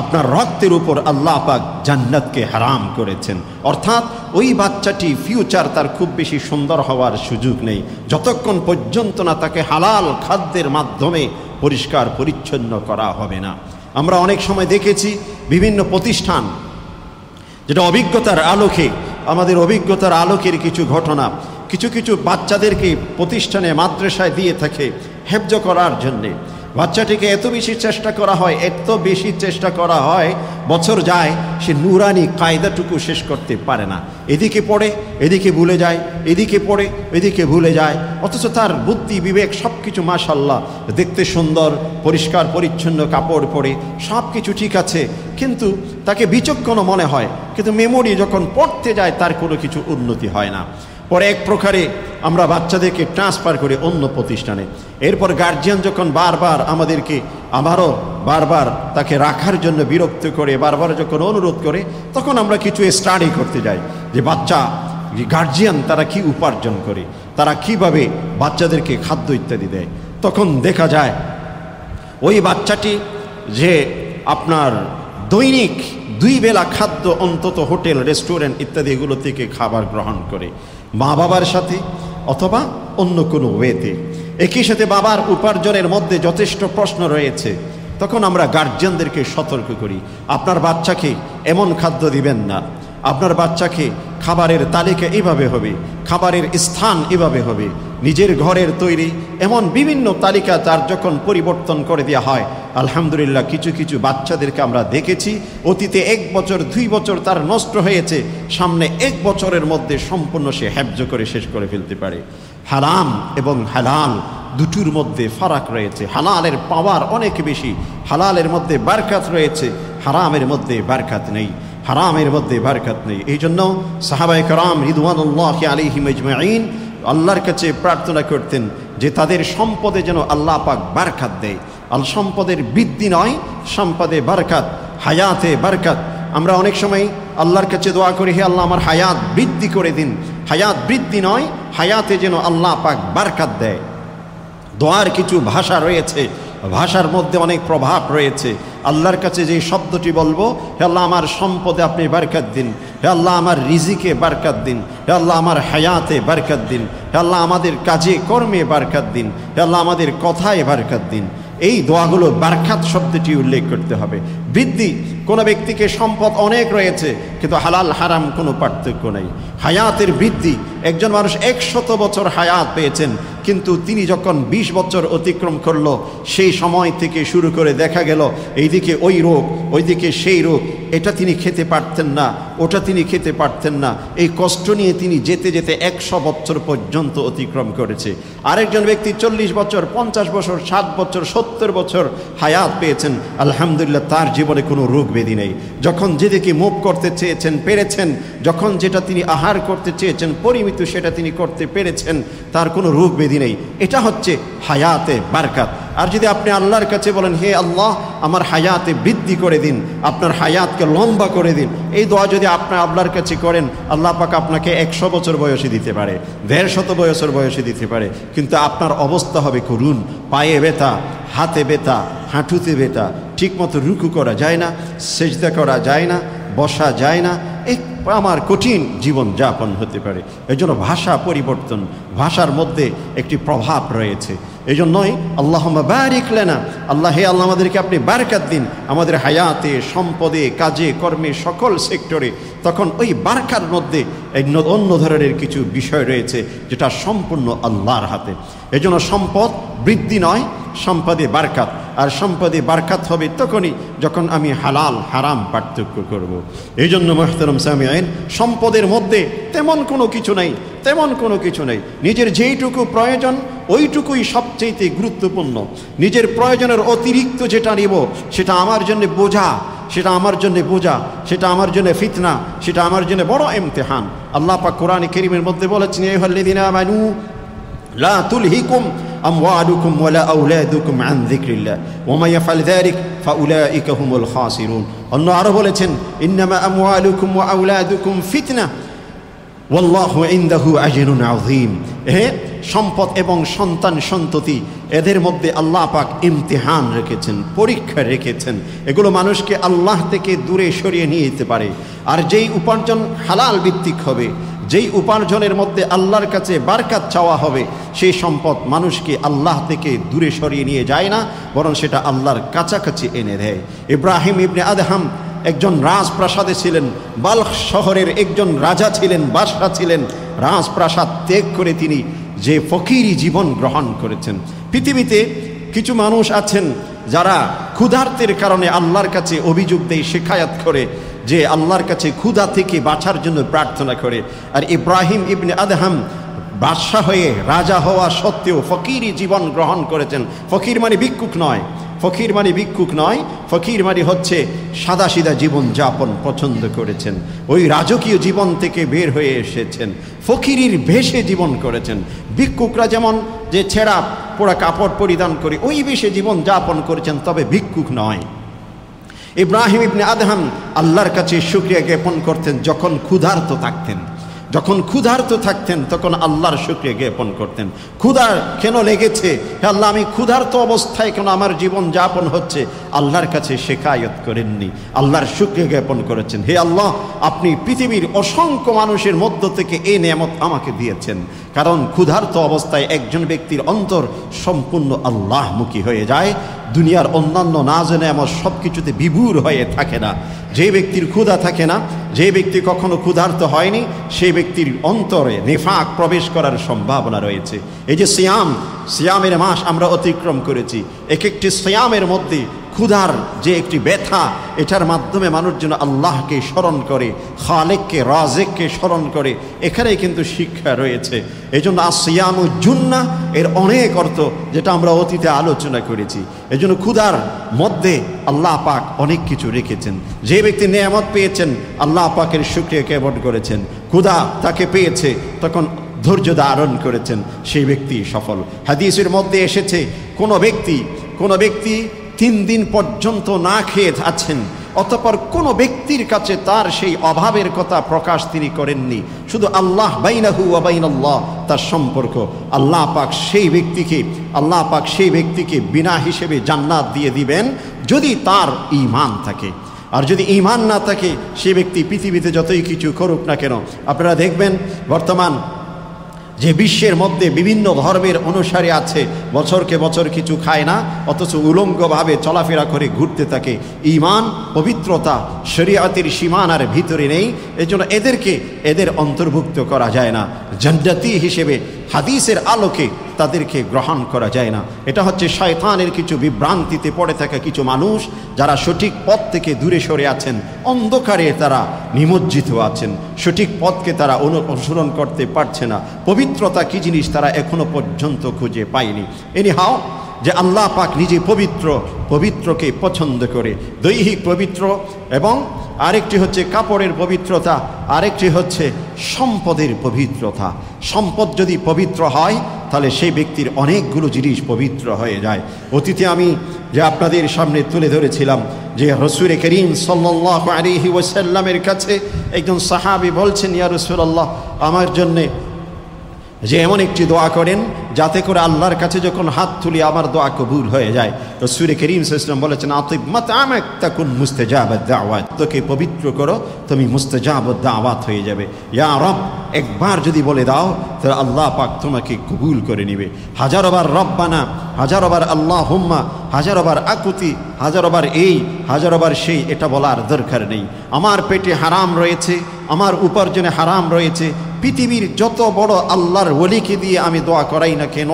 [SPEAKER 1] আপনার রক্তের উপর আল্লাহ পাক জান্নাতকে হারাম করেছেন। অর্থাৎ ওই বাচ্চাটি ফিউচার তার খুব বেশি সুন্দর হওয়ার সুযোগ নেই যতক্ষণ পর্যন্ত না তাকে হালাল খাদ্যের মাধ্যমে পরিষ্কার পরিচ্ছন্ন করা হবে না। আমরা অনেক সময় দেখেছি বিভিন্ন প্রতিষ্ঠান, যেটা অভিজ্ঞতার আলোকে, আমাদের অভিজ্ঞতার আলোকের কিছু ঘটনা, কিছু কিছু বাচ্চাদেরকে প্রতিষ্ঠানে মাদ্রাসায় দিয়ে থাকে হেফজ করার জন্যে। বাচ্চাটিকে এত বেশি চেষ্টা করা হয়, এত বেশি চেষ্টা করা হয়, বছর যায় সে নুরানি কায়দাটুকু শেষ করতে পারে না। এদিকে পড়ে এদিকে ভুলে যায়, এদিকে পড়ে এদিকে ভুলে যায়, অথচ তার বুদ্ধি বিবেক সব কিছু মাশাআল্লাহ, দেখতে সুন্দর, পরিষ্কার পরিচ্ছন্ন কাপড় পরে সব কিছু ঠিক আছে, কিন্তু তাকে বিচক্ষণ মনে হয়, কিন্তু মেমোরি যখন পড়তে যায় তার কোনো কিছু উন্নতি হয় না। পরে এক প্রকারে আমরা বাচ্চাদেরকে ট্রান্সফার করি অন্য প্রতিষ্ঠানে। এরপর গার্জিয়ান যখন বারবার আমাদেরকে আবারও বারবার তাকে রাখার জন্য বিরক্ত করে, বারবার যখন অনুরোধ করে, তখন আমরা কিছু স্টাডি করতে যাই যে বাচ্চা গার্জিয়ান তারা কি উপার্জন করে, তারা কিভাবে বাচ্চাদেরকে খাদ্য ইত্যাদি দেয়। তখন দেখা যায় ওই বাচ্চাটি যে আপনার দৈনিক 2 বেলা খাদ্য অন্তত হোটেল রেস্টুরেন্ট ইত্যাদি এগুলো থেকে খাবার গ্রহণ করে মা বাবার সাথে অথবা অন্য কোনো ওয়েতে। একই সাথে বাবার উপার্জনের মধ্যে যথেষ্ট প্রশ্ন রয়েছে। তখন আমরা গার্জিয়ানদেরকে সতর্ক করি, আপনার বাচ্চাকে এমন খাদ্য দিবেন না, আপনার বাচ্চাকে খাবারের তালিকা এভাবে হবে, খাবারের স্থান এভাবে হবে, নিজের ঘরের তৈরি এমন বিভিন্ন তালিকা তার যখন পরিবর্তন করে দেওয়া হয়। আলহামদুলিল্লাহ কিছু কিছু বাচ্চাদেরকে আমরা দেখেছি অতীতে 1 বছর 2 বছর তার নষ্ট হয়েছে, সামনে 1 বছরের মধ্যে সম্পূর্ণ সে হেফজ করে শেষ করে ফেলতে পারে। হারাম এবং হালাল দুটোর মধ্যে ফারাক রয়েছে। হালালের পাওয়ার অনেক বেশি, হালালের মধ্যে বারকাত রয়েছে, হারামের মধ্যে বারকাত নেই, হারামের মধ্যে বারকাত নেই। এই জন্য সাহাবায়ে কেরাম রিদওয়ানুল্লাহি আলাইহিম আজমাইন আল্লাহর কাছে প্রার্থনা করতেন যে তাদের সম্পদে যেন আল্লাহ পাক বারকাত দেয়। সম্পদের বৃদ্ধি নয়, সম্পদে বারকাত, হায়াতে বারকাত। আমরা অনেক সময় আল্লাহর কাছে দোয়া করি, হে আল্লাহ আমার হায়াত বৃদ্ধি করে দিন। হায়াত বৃদ্ধি নয়, হায়াতে যেন আল্লাহ পাক বারকাত দেয়। দোয়ার কিছু ভাষা রয়েছে, ভাষার মধ্যে অনেক প্রভাব রয়েছে। আল্লাহর কাছে যে শব্দটি বলবো, হে আল্লাহ আমার সম্পদে আপনি বারকাত দিন, হে আল্লাহ আমার রিজিকে বারকাত দিন, হে আল্লাহ আমার হায়াতে বারকাত দিন, হে আল্লাহ আমাদের কাজে কর্মে বারকাত দিন, হে আল্লাহ আমাদের কথায় বারকাত দিন। এই দোয়াগুলো বারকাত শব্দটি উল্লেখ করতে হবে। বৃদ্ধি, কোনো ব্যক্তিকে সম্পদ অনেক রয়েছে কিন্তু হালাল হারাম কোনো পার্থক্য নেই। হায়াতের বৃদ্ধি, একজন মানুষ 100 বছর হায়াত পেয়েছেন, কিন্তু তিনি যখন 20 বছর অতিক্রম করলো সেই সময় থেকে শুরু করে দেখা গেল এইদিকে ওই রোগ, ওইদিকে সেই রোগ, এটা তিনি খেতে পারতেন না, ওটা তিনি খেতে পারতেন না, এই কষ্ট নিয়ে তিনি যেতে যেতে 100 বছর পর্যন্ত অতিক্রম করেছে। আরেকজন ব্যক্তি 40 বছর, 50 বছর, 60 বছর, 70 বছর হায়াত পেয়েছেন, আলহামদুলিল্লাহ তার জীবনে কোনো রোগ ব্যাধি নেই। যখন যেদিকে মুভ করতে চেয়েছেন পেরেছেন, যখন যেটা তিনি আহার করতে চেয়েছেন পরিমিত সেটা তিনি করতে পেরেছেন, তার কোনো রোগ ব্যাধি নেই। এটা হচ্ছে হায়াতে বারকাত। আর যদি আপনি আল্লাহর কাছে বলেন, হে আল্লাহ আমার হায়াতে বৃদ্ধি করে দিন, আপনার হায়াতকে লম্বা করে দিন, এই দোয়া যদি আপনি আল্লাহর কাছে করেন, আল্লাহ পাক আপনাকে 100 বছর বয়সে দিতে পারে, 150 বছর বয়সে দিতে পারে, কিন্তু আপনার অবস্থা হবে করুণ। পায়ে ব্যথা, হাতে ব্যথা, হাঁটুতে ব্যথা, ঠিকমতো রুকু করা যায় না, সেজদা করা যায় না, বসা যায় না, এই আমার কঠিন জীবন যাপন হতে পারে। এই জন্য ভাষা পরিবর্তন, ভাষার মধ্যে একটি প্রভাব রয়েছে। এই জন্যই আল্লাহুম্মা বারিক লানা, আল্লাহ হে আল্লাহ আমাদেরকে আপনি বারাকাত দিন আমাদের হায়াতে, সম্পদে, কাজে, কর্মে, সকল সেক্টরে। তখন ওই বারাকার মধ্যে অন্য ধরনের কিছু বিষয় রয়েছে যেটা সম্পূর্ণ আল্লাহর হাতে। এই জন্য সম্পদ বৃদ্ধি নয়, সম্পদে বারাকাত। আর সম্পদে বারাকাত হবে তখনই যখন আমি হালাল হারাম পার্থক্য করব। এই জন্য মুহতারাম সামিঈন, সম্পদের মধ্যে তেমন কোনো কিছু নেই, তেমন কোনো কিছু নেই। নিজের যেইটুকু প্রয়োজন ওইটুকুই সবচেয়ে গুরুত্বপূর্ণ। নিজের প্রয়োজনের অতিরিক্ত যেটা নিব সেটা আমার জন্য বোঝা, সেটা আমার জন্য বোঝা, সেটা আমার জন্য ফিতনা, সেটা আমার জন্য বড় ইমতিহান। আল্লাহ পাক কোরআনে কারীমের মধ্যে বলেছেন, ইয়া আইয়ুহাল্লাযীনা আমানু লা তুলহিকুম আমওয়ালুকুম ওয়ালা আওলাদুকুম আন যিকরিল্লাহ ওয়া মান ইয়াফআল যালিক ফাউলাইকা হুমুল খাসিরুন। অন্য আরো বলেছেন, ইন্নামা আমওয়ালুকুম ওয়া আওলাদুকুম ফিতনা ওয়াল্লাহু ইনদাহু আজরুন আযীম। সম্পদ এবং সন্তান সন্ততি এদের মধ্যে আল্লাহ পাক ইমতিহান রেখেছেন, পরীক্ষা রেখেছেন। এগুলো মানুষকে আল্লাহ থেকে দূরে সরিয়ে নিয়ে যেতে পারে। আর যেই উপার্জন হালাল ভিত্তিক হবে, যেই উপার্জনের মধ্যে আল্লাহর কাছে বারকাত চাওয়া হবে, সেই সম্পদ মানুষকে আল্লাহ থেকে দূরে সরিয়ে নিয়ে যায় না, বরং সেটা আল্লাহর কাছাকাছি এনে দেয়। ইব্রাহিম ইবনে আদহাম একজন রাজপ্রাসাদে ছিলেন, বালখ শহরের একজন রাজা ছিলেন, বাদশা ছিলেন। রাজপ্রাসাদ ত্যাগ করে তিনি যে ফকিরি জীবন গ্রহণ করেছেন। পৃথিবীতে কিছু মানুষ আছেন যারা ক্ষুধার্তের কারণে আল্লাহর কাছে অভিযোগ দেয়, শিকায়াত করে, যে আল্লাহর কাছে ক্ষুধা থেকে বাঁচার জন্য প্রার্থনা করে। আর ইব্রাহিম ইবনে আদহাম বাদশা হয়ে, রাজা হওয়া সত্ত্বেও ফকিরি জীবন গ্রহণ করেছেন। ফকির মানে ভিক্ষুক নয়, ফকির মানে ভিক্ষুক নয়, ফকির মানে হচ্ছে সাদাসিধা জীবন যাপন পছন্দ করেছেন। ওই রাজকীয় জীবন থেকে বের হয়ে এসেছেন, ফকিরির বেশে জীবন করেছেন। ভিক্ষুকরা যেমন যে ছেঁড়া পোড়া কাপড় পরিধান করে ওই বেশে জীবন যাপন করেছেন, তবে ভিক্ষুক নয়। ইব্রাহিম ইবনে আদহাম আল্লাহর কাছে শুকরিয়া জ্ঞাপন করতেন যখন ক্ষুধার্ত থাকতেন। যখন ক্ষুধার্ত থাকতেন তখন আল্লাহর শুকরিয়া জ্ঞাপন করতেন। ক্ষুধা কেন লেগেছে, হে আল্লাহ আমি ক্ষুধার্ত অবস্থায় কেন আমার জীবন যাপন হচ্ছে, আল্লাহর কাছে শিকায়ত করেননি, আল্লাহর শুকরিয়া জ্ঞাপন করেছেন। হে আল্লাহ আপনি পৃথিবীর অসংখ্য মানুষের মধ্য থেকে এই নিয়ামত আমাকে দিয়েছেন। কারণ ক্ষুধার্ত অবস্থায় একজন ব্যক্তির অন্তর সম্পূর্ণ আল্লাহমুখী হয়ে যায়, দুনিয়ার অন্যান্য নাজ নেয়ামত সব কিছুতে বিভোর হয়ে থাকে না। যে ব্যক্তির ক্ষুধা থাকে না, যে ব্যক্তি কখনো ক্ষুধার্ত হয়নি, সেই ব্যক্তির অন্তরে নিফাক প্রবেশ করার সম্ভাবনা রয়েছে। এই যে সিয়ামের মাস আমরা অতিক্রম করেছি, এক একটি সিয়ামের মধ্যে ক্ষুধার যে একটি ব্যথা, এটার মাধ্যমে মানুষ যেন আল্লাহকে স্মরণ করে, খালেককে রাজেককে স্মরণ করে, এখানেই কিন্তু শিক্ষা রয়েছে। এই জন্য আসিয়ামু জুন্নাহ এর অনেক অর্থ, যেটা আমরা অতীতে আলোচনা করেছি। এই জন্য ক্ষুধার মধ্যে আল্লাহ পাক অনেক কিছু রেখেছেন। যে ব্যক্তি নেয়ামত পেয়েছেন আল্লাহ পাকের শুকরিয়া জ্ঞাপন করেছেন, ক্ষুধা তাকে পেয়েছে তখন ধৈর্য ধারণ করেছেন, সেই ব্যক্তি সফল। হাদিসের মধ্যে এসেছে কোনো ব্যক্তি 3 দিন পর্যন্ত না খেয়ে আছেন, অতঃপর কোনো ব্যক্তির কাছে তার সেই অভাবের কথা প্রকাশ তিনি করেননি, শুধু আল্লাহ বাইনাহু ওয়া বাইনাল্লাহ তার সম্পর্ক, আল্লাহ পাক সেই ব্যক্তিকে বিনা হিসেবে জান্নাত দিয়ে দিবেন যদি তার ঈমান থাকে। আর যদি ঈমান না থাকে, সেই ব্যক্তি পৃথিবীতে যতই কিছু করুক না কেন, আপনারা দেখবেন বর্তমান যে বিশ্বের মধ্যে বিভিন্ন ধর্মের অনুসারী আছে, বছরকে বছর কিছু খায় না, অথচ উলঙ্গভাবে চলাফেরা করে ঘুরতে থাকে। ঈমান, পবিত্রতা শরীয়তের সীমানার ভিতরে নেই, এজন্য এদের অন্তর্ভুক্ত করা যায় না। জান্নাতি হিসেবে হাদিসের আলোকে তাদেরকে গ্রহণ করা যায় না। এটা হচ্ছে শয়তানের কিছু বিভ্রান্তিতে পড়ে থাকা কিছু মানুষ, যারা সঠিক পথ থেকে দূরে সরে আছেন, অন্ধকারে তারা নিমজ্জিত আছেন, সঠিক পথকে তারা অনুসরণ করতে পারছে না। পবিত্রতা কি জিনিস তারা এখনো পর্যন্ত খুঁজে পায়নি। এনিহাও, যে আল্লাহ পাক নিজে পবিত্র, পবিত্রকে পছন্দ করে। দৈহিক পবিত্র এবং আরেকটি হচ্ছে কাপড়ের পবিত্রতা, আরেকটি হচ্ছে সম্পদের পবিত্রতা। সম্পদ যদি পবিত্র হয় তাহলে সেই ব্যক্তির অনেকগুলো জিনিস পবিত্র হয়ে যায়। অতীতে আমি যে আপনাদের সামনে তুলে ধরেছিলাম যে রাসূল করিম সাল্লাল্লাহু আলাইহি ওয়াসাল্লামের কাছে একজন সাহাবী বলছেন, ইয়া রাসূলুল্লাহ, আমার জন্যে যে এমন একটি দোয়া করেন যাতে করে আল্লাহর কাছে যখন হাত তুলি আমার দোয়া কবুল হয়ে যায়। রাসূল করিম সাল্লাল্লাহু আলাইহি ওয়াসাল্লাম বলেছেন, আতিব মাতআমাক তাকুন মুস্তাজাবাদ দাওয়াত, তোকে পবিত্র করো, তুমি মুস্তাজাবাদ দাওয়াত হয়ে যাবে। ইয়া রব একবার যদি বলে দাও তাহলে আল্লাহ পাক তোমাকে কবুল করে নেবে। হাজারবার রব্বানা, হাজারবার আল্লাহুম্মা, হাজারবার আকুতি, হাজারবার এই, হাজারবার সেই, এটা বলার দরকার নেই। আমার পেটে হারাম রয়েছে, আমার উপার্জনে হারাম রয়েছে, পৃথিবীর যত বড় আল্লাহর ওলিকে দিয়ে আমি দোয়া করাই না কেন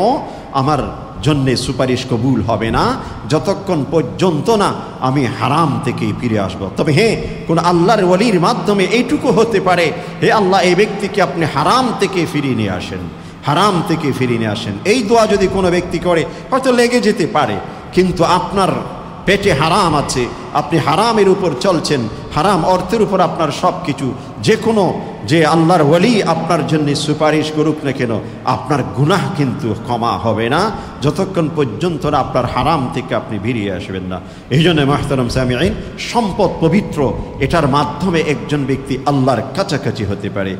[SPEAKER 1] আমার জন্যে সুপারিশ কবুল হবে না যতক্ষণ পর্যন্ত না আমি হারাম থেকে ফিরে আসব। তবে হ্যাঁ, কোন আল্লাহর ওলির মাধ্যমে এইটুকু হতে পারে, হে আল্লাহ এই ব্যক্তিকে আপনি হারাম থেকে ফিরিয়ে নিয়ে আসেন, হারাম থেকে ফিরিয়ে নিয়ে আসেন। এই দোয়া যদি কোনো ব্যক্তি করে হয়তো লেগে যেতে পারে, কিন্তু আপনার পেটে হারাম আছে, আপনি হারামের উপর চলছেন, হারাম অর্থের উপর আপনার সব কিছু, যে কোনো যে আল্লাহর ওলি আপনার জন্য সুপারিশ করুক না কেন আপনার গুনাহ কিন্তু ক্ষমা হবে না যতক্ষণ পর্যন্ত না আপনার হারাম থেকে আপনি বেরিয়ে আসবেন না। এই জন্য মুহতারাম সামিঈন, সম্পদ পবিত্র, এটার মাধ্যমে একজন ব্যক্তি আল্লাহর কাছাকাছি হতে পারে।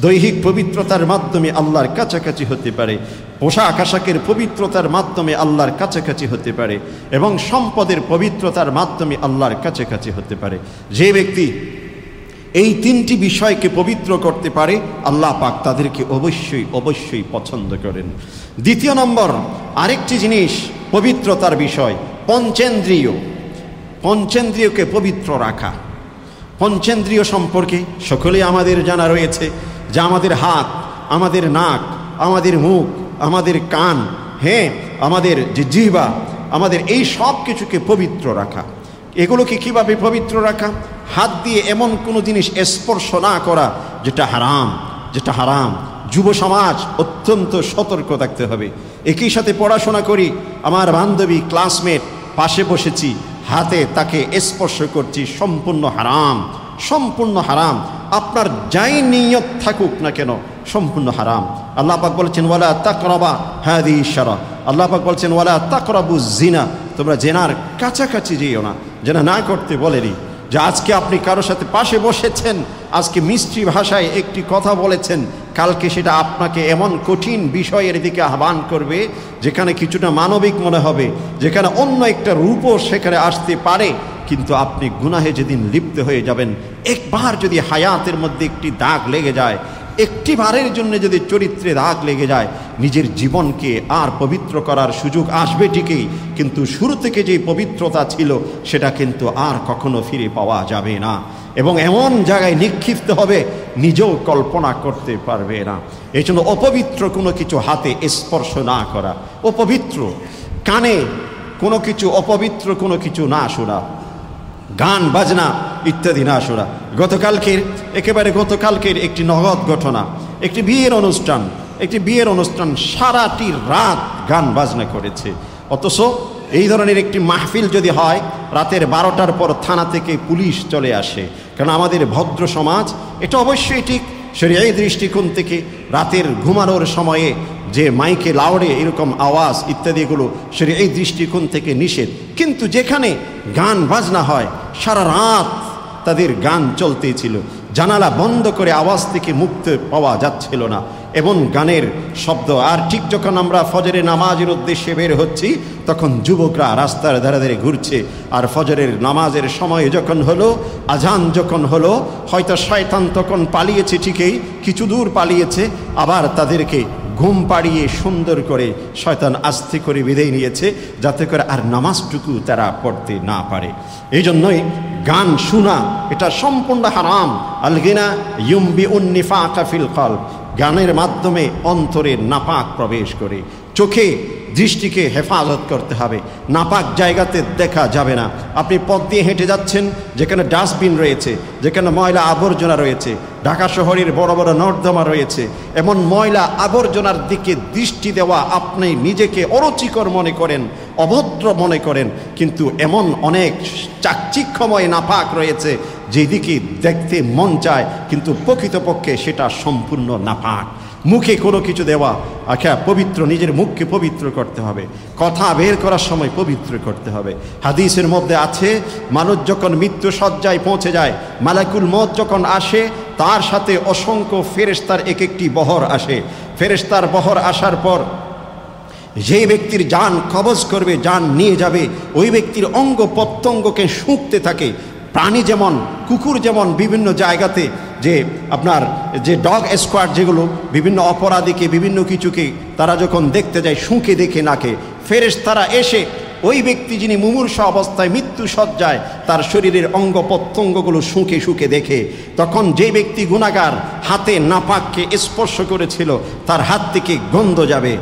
[SPEAKER 1] দৈহিক পবিত্রতার মাধ্যমে আল্লাহর কাছাকাছি হতে পারে, পোশাক আশাকের পবিত্রতার মাধ্যমে আল্লাহর কাছাকাছি হতে পারে, এবং সম্পদের পবিত্রতার মাধ্যমে আল্লাহর কাছাকাছি হতে পারে। যে ব্যক্তি এই তিনটি বিষয়কে পবিত্র করতে পারে আল্লাহ পাক তাদেরকে অবশ্যই অবশ্যই পছন্দ করেন। দ্বিতীয় নম্বর আরেকটি জিনিস পবিত্রতার বিষয়, পঞ্চেন্দ্রিয়। পঞ্চেন্দ্রিয়কে পবিত্র রাখা। পঞ্চেন্দ্রিয় সম্পর্কে সকলেই আমাদের জানা রয়েছে যে আমাদের হাত, আমাদের নাক, আমাদের মুখ, আমাদের কান, হ্যাঁ আমাদের যে জিহ্বা, আমাদের এই সব কিছুকে পবিত্র রাখা। এগুলোকে কিভাবে পবিত্র রাখা? হাত দিয়ে এমন কোনো জিনিস স্পর্শ না করা যেটা হারাম, যেটা হারাম। যুব সমাজ অত্যন্ত সতর্ক থাকতে হবে। একই সাথে পড়াশোনা করি, আমার বান্ধবী ক্লাসমেট পাশে বসেছি, হাতে তাকে স্পর্শ করছি, সম্পূর্ণ হারাম, সম্পূর্ণ হারাম। আপনার যাই নিয়ত থাকুক না কেন সম্পূর্ণ হারাম। আল্লাহ পাক বলেছেন ওয়ালা তাকরাবা হাদিহি শারা, আল্লাহ পাক বলেছেন ওয়ালা তাকরাবুজ জিনা, তোমরা জেনার কাছাকাছি যেও না। জেনা না করতে বলেনি। যে আজকে আপনি কারোর সাথে পাশে বসেছেন, আজকে মিষ্টি ভাষায় একটি কথা বলেছেন, কালকে সেটা আপনাকে এমন কঠিন বিষয়ের দিকে আহ্বান করবে যেখানে কিছুটা মানবিক মনে হবে, যেখানে অন্য একটা রূপও সেখানে আসতে পারে, কিন্তু আপনি গুনাহে যেদিন লিপ্ত হয়ে যাবেন, একবার যদি হায়াতের মধ্যে একটি দাগ লেগে যায়, একটি বারের জন্য যদি চরিত্রে দাগ লেগে যায়, নিজের জীবনকে আর পবিত্র করার সুযোগ আসবে ঠিকই, কিন্তু শুরু থেকে যে পবিত্রতা ছিল সেটা কিন্তু আর কখনো ফিরে পাওয়া যাবে না, এবং এমন জায়গায় নিক্ষিপ্ত হবে নিজেও কল্পনা করতে পারবে না। এই জন্য অপবিত্র কোনো কিছু হাতে স্পর্শ না করা, অপবিত্র কানে কোনো কিছু, অপবিত্র কোনো কিছু না শোনা, গান বাজনা ইত্যাদি না শোনা। গতকালকের একটি নগদ ঘটনা, একটি বিয়ের অনুষ্ঠান সারাটি রাত গান বাজনা করেছে। অথচ এই ধরনের একটি মাহফিল যদি হয়, রাতের 12টার পর থানা থেকে পুলিশ চলে আসে, কারণ আমাদের ভদ্র সমাজ এটা অবশ্যই ঠিক শরীয়ী দৃষ্টিকোণ থেকে রাতের ঘুমানোর সময়ে যে মাইকে লাউডে এরকম আওয়াজ ইত্যাদিগুলো শরীয়ী দৃষ্টিকোণ থেকে নিষেধ। কিন্তু যেখানে গান বাজনা হয় সারা রাত তাদের গান চলতেই ছিল, জানালা বন্ধ করে আওয়াজ থেকে মুক্তি পাওয়া যাচ্ছিল না, এবং গানের শব্দ। আর ঠিক যখন আমরা ফজরের নামাজের উদ্দেশ্যে বের হচ্ছি, তখন যুবকরা রাস্তার ধারে ধারে ঘুরছে। আর ফজরের নামাজের সময় যখন হলো, আজান যখন হলো, হয়তো শয়তান তখন পালিয়েছে, ঠিকই কিছু দূর পালিয়েছে, আবার তাদেরকে ঘুম পাড়িয়ে সুন্দর করে শয়তান আস্তে করে বিদায় নিয়েছে, যাতে করে আর নামাজটুকু তারা পড়তে না পারে। এই জন্যই গান শোনা এটা সম্পূর্ণ হারাম। আল গিনা ইউমবিউন নিফাকা ফিল কলব, গানের মাধ্যমে অন্তরে নাপাক প্রবেশ করে। চোখে দৃষ্টিকে হেফাজত করতে হবে, নাপাক জায়গাতে দেখা যাবে না। আপনি পথ দিয়ে হেঁটে যাচ্ছেন, যেখানে ডাস্টবিন রয়েছে, যেখানে ময়লা আবর্জনা রয়েছে, ঢাকা শহরের বড় বড় নর্দমা রয়েছে, এমন ময়লা আবর্জনার দিকে দৃষ্টি দেওয়া আপনি নিজেকে অরুচিকর মনে করেন, অভদ্র মনে করেন, কিন্তু এমন অনেক চাকচিক্যময় নাপাক রয়েছে যেদিকে দেখতে মন চায়, কিন্তু প্রকৃতপক্ষে সেটা সম্পূর্ণ নাপাক। মুখে কোনো কিছু দেওয়া, আচ্ছা পবিত্র, নিজের মুখকে পবিত্র করতে হবে, কথা বের করার সময় পবিত্র করতে হবে। হাদিসের মধ্যে আছে, মানুষ যখন মৃত্যু শয্যায় পৌঁছে যায়, মালাকুল মউত যখন আসে, তার সাথে অসংখ্য ফেরেশতার এক একটি বহর আসে। ফেরেশতার বহর আসার পর যে ব্যক্তির জান কবজ করবে, জান নিয়ে যাবে, ওই ব্যক্তির অঙ্গ প্রত্যঙ্গকে শুঁকতে থাকে। প্রাণী যেমন, কুকুর যেমন বিভিন্ন জায়গাতে যে আপনার যে ডগ স্কোয়াড, যেগুলো বিভিন্ন অপরাধীকে বিভিন্ন কিছুকে তারা যখন দেখতে যায় শুঁকে দেখে নাকে, ফেরেশতারা এসে ওই ব্যক্তি যিনি মুমূর্ষু অবস্থায় মৃত্যু শয্যায়, তার শরীরের অঙ্গ প্রত্যঙ্গগুলো শুঁকে শুঁকে দেখে, তখন যে ব্যক্তি গুনাহগার হাতে নাপাককে স্পর্শ করেছিল তার হাত থেকে গন্ধ যাবে।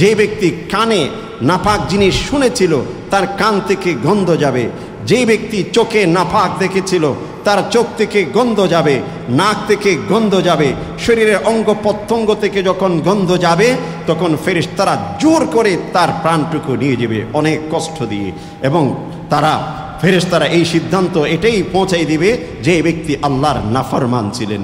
[SPEAKER 1] যে ব্যক্তি কানে নাপাক জিনিস শুনেছিল তার কান থেকে গন্ধ যাবে। যে ব্যক্তি চোখে নাপাক দেখেছিল তার চোখ থেকে গন্ধ যাবে, নাক থেকে গন্ধ যাবে, শরীরের অঙ্গ প্রত্যঙ্গ থেকে যখন গন্ধ যাবে তখন ফেরেশতারা জোর করে তার প্রাণটুকু নিয়ে যাবে অনেক কষ্ট দিয়ে। এবং তারা ফেরেশতারা এই সিদ্ধান্ত এটাই পৌঁছাই দিবে যে এই ব্যক্তি আল্লাহর নাফরমান ছিলেন,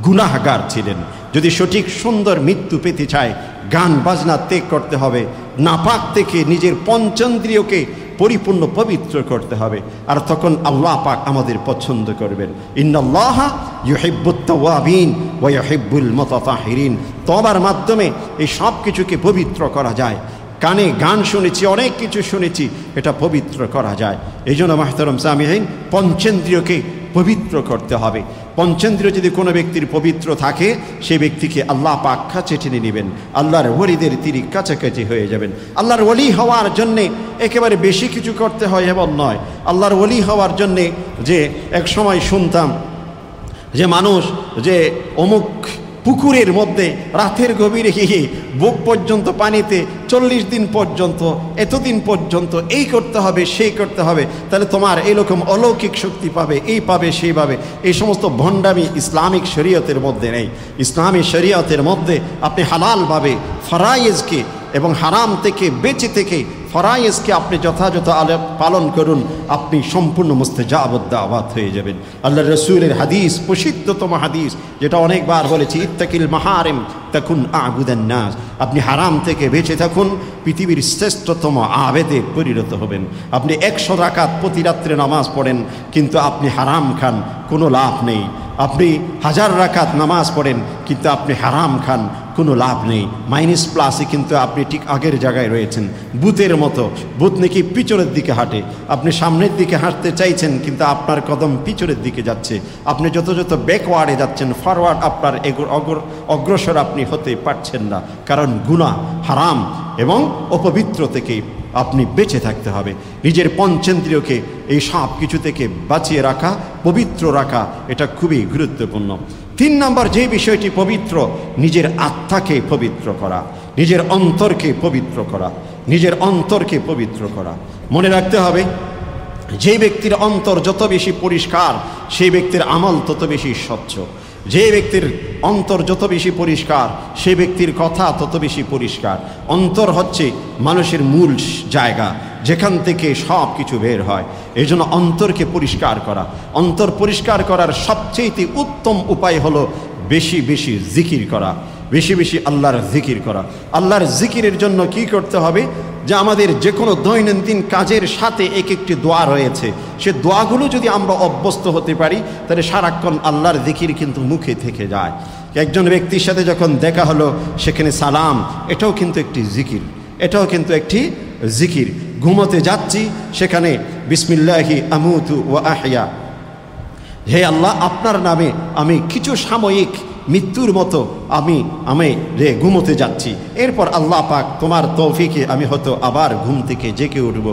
[SPEAKER 1] গুনাহগার ছিলেন। যদি সঠিক সুন্দর মৃত্যু পেতে চায়, গান বাজনা ত্যাগ করতে হবে, নাপাক থেকে নিজের পঞ্চেন্দ্রিয়কে পরিপূর্ণ পবিত্র করতে হবে, আর তখন আল্লাহ পাক আমাদের পছন্দ করবেন। ইন্নাল্লাহা ইউহিব্বুত তাওয়াবিন ওয়া ইউহিব্বুল মুতাতাহহিরিন। তওবার মাধ্যমে এই সব কিছুকে পবিত্র করা যায়। কানে গান শুনেছি, অনেক কিছু শুনেছি, এটা পবিত্র করা যায়। এই জন্য মাহতারাম সামিঈন, পঞ্চেন্দ্রিয়কে পবিত্র করতে হবে। পঞ্চেন্দ্রিয় যদি কোনো ব্যক্তির পবিত্র থাকে, সেই ব্যক্তিকে আল্লাহ পাক কাছে টেনে নেবেন, আল্লাহর ওলিদের তিনি কাছাকাছি হয়ে যাবেন। আল্লাহর ওলি হওয়ার জন্যে একেবারে বেশি কিছু করতে হয় এমন নয়। আল্লাহর ওলি হওয়ার জন্যে যে এক সময় শুনতাম যে মানুষ যে অমুক পুকুরের মধ্যে রাতের গভীরে গিয়ে বুক পর্যন্ত পানিতে 40 দিন পর্যন্ত, এতদিন পর্যন্ত এই করতে হবে, সেই করতে হবে, তাহলে তোমার এইরকম অলৌকিক শক্তি পাবে, এই পাবে, সেই পাবে। এই সমস্ত ভণ্ডামি ইসলামিক শরীয়তের মধ্যে নেই। ইসলামী শরীয়তের মধ্যে আপনি হালালভাবে ফরায়েজকে এবং হারাম থেকে বেঁচে থেকে ফরায়েজকে আপনি যথাযথ পালন করুন, আপনি সম্পূর্ণ মুস্তাজাবুদ দাওয়াত হয়ে যাবেন। আল্লাহর রাসূলের হাদিস, প্রসিদ্ধতম হাদিস, যেটা অনেকবার বলেছি, ইত্তাকিল মাহারিম তাকুন আবুদান নাস। আপনি হারাম থেকে বেঁচে থাকুন, পৃথিবীর শ্রেষ্ঠতম আবেদে পরিণত হবেন। আপনি 100 রাকাত প্রতি রাত্রে নামাজ পড়েন, কিন্তু আপনি হারাম খান, কোনো লাভ নেই। আপনি 1000 রাকাত নামাজ পড়েন, কিন্তু আপনি হারাম খান, কোনো লাভ নেই। মাইনাস প্লাসে কিন্তু আপনি ঠিক আগের জায়গায় রয়েছেন। বুতের মতো, বুত নাকি পিছনের দিকে হাঁটে, আপনি সামনের দিকে হাঁটতে চাইছেন, কিন্তু আপনার কদম পিছনের দিকে যাচ্ছে। আপনি যত যত ব্যাকওয়ার্ডে যাচ্ছেন, ফরওয়ার্ড আপনার অগ্রসর আপনি হতে পারছেন না, কারণ গুনাহ, হারাম এবং অপবিত্র থেকে আপনি বেঁচে থাকতে হবে। নিজের পঞ্চেন্দ্রিয়কে এই সব কিছু থেকে বাঁচিয়ে রাখা, পবিত্র রাখা, এটা খুবই গুরুত্বপূর্ণ। 3 নম্বর যে বিষয়টি পবিত্র, নিজের আত্মাকে পবিত্র করা, নিজের অন্তরকে পবিত্র করা, নিজের অন্তরকে পবিত্র করা। মনে রাখতে হবে, যে ব্যক্তির অন্তর যত বেশি পরিষ্কার, সেই ব্যক্তির আমল তত বেশি স্বচ্ছ। যে ব্যক্তির অন্তর যত বেশি পরিষ্কার, সে ব্যক্তির কথা তত বেশি পরিষ্কার। অন্তর হচ্ছে মানুষের মূল জায়গা, যেখান থেকে সব কিছু বের হয়। এই জন্য অন্তরকে পরিষ্কার করা, অন্তর পরিষ্কার করার সবচেয়ে উত্তম উপায় হলো বেশি বেশি জিকির করা, বেশি বেশি আল্লাহর জিকির করা। আল্লাহর জিকিরের জন্য কি করতে হবে, যে আমাদের যে কোনো দৈনন্দিন কাজের সাথে এক একটি দোয়া রয়েছে, সে দোয়াগুলো যদি আমরা অভ্যস্ত হতে পারি, তাহলে সারাক্ষণ আল্লাহর জিকির কিন্তু মুখে থেকে যায়। একজন ব্যক্তির সাথে যখন দেখা হলো, সেখানে সালাম, এটাও কিন্তু একটি জিকির, এটাও কিন্তু একটি জিকির। ঘুমোতে যাচ্ছি, সেখানে বিসমিল্লাহি আমুতু ওয়া আহইয়া, হে আল্লাহ, আপনার নামে আমি কিছু সাময়িক মৃত্যুর মতো আমি ঘুমোতে যাচ্ছি, এরপর আল্লাহ পাক তোমার তৌফিকে আমি হয়তো আবার ঘুম থেকে জেগে উঠব।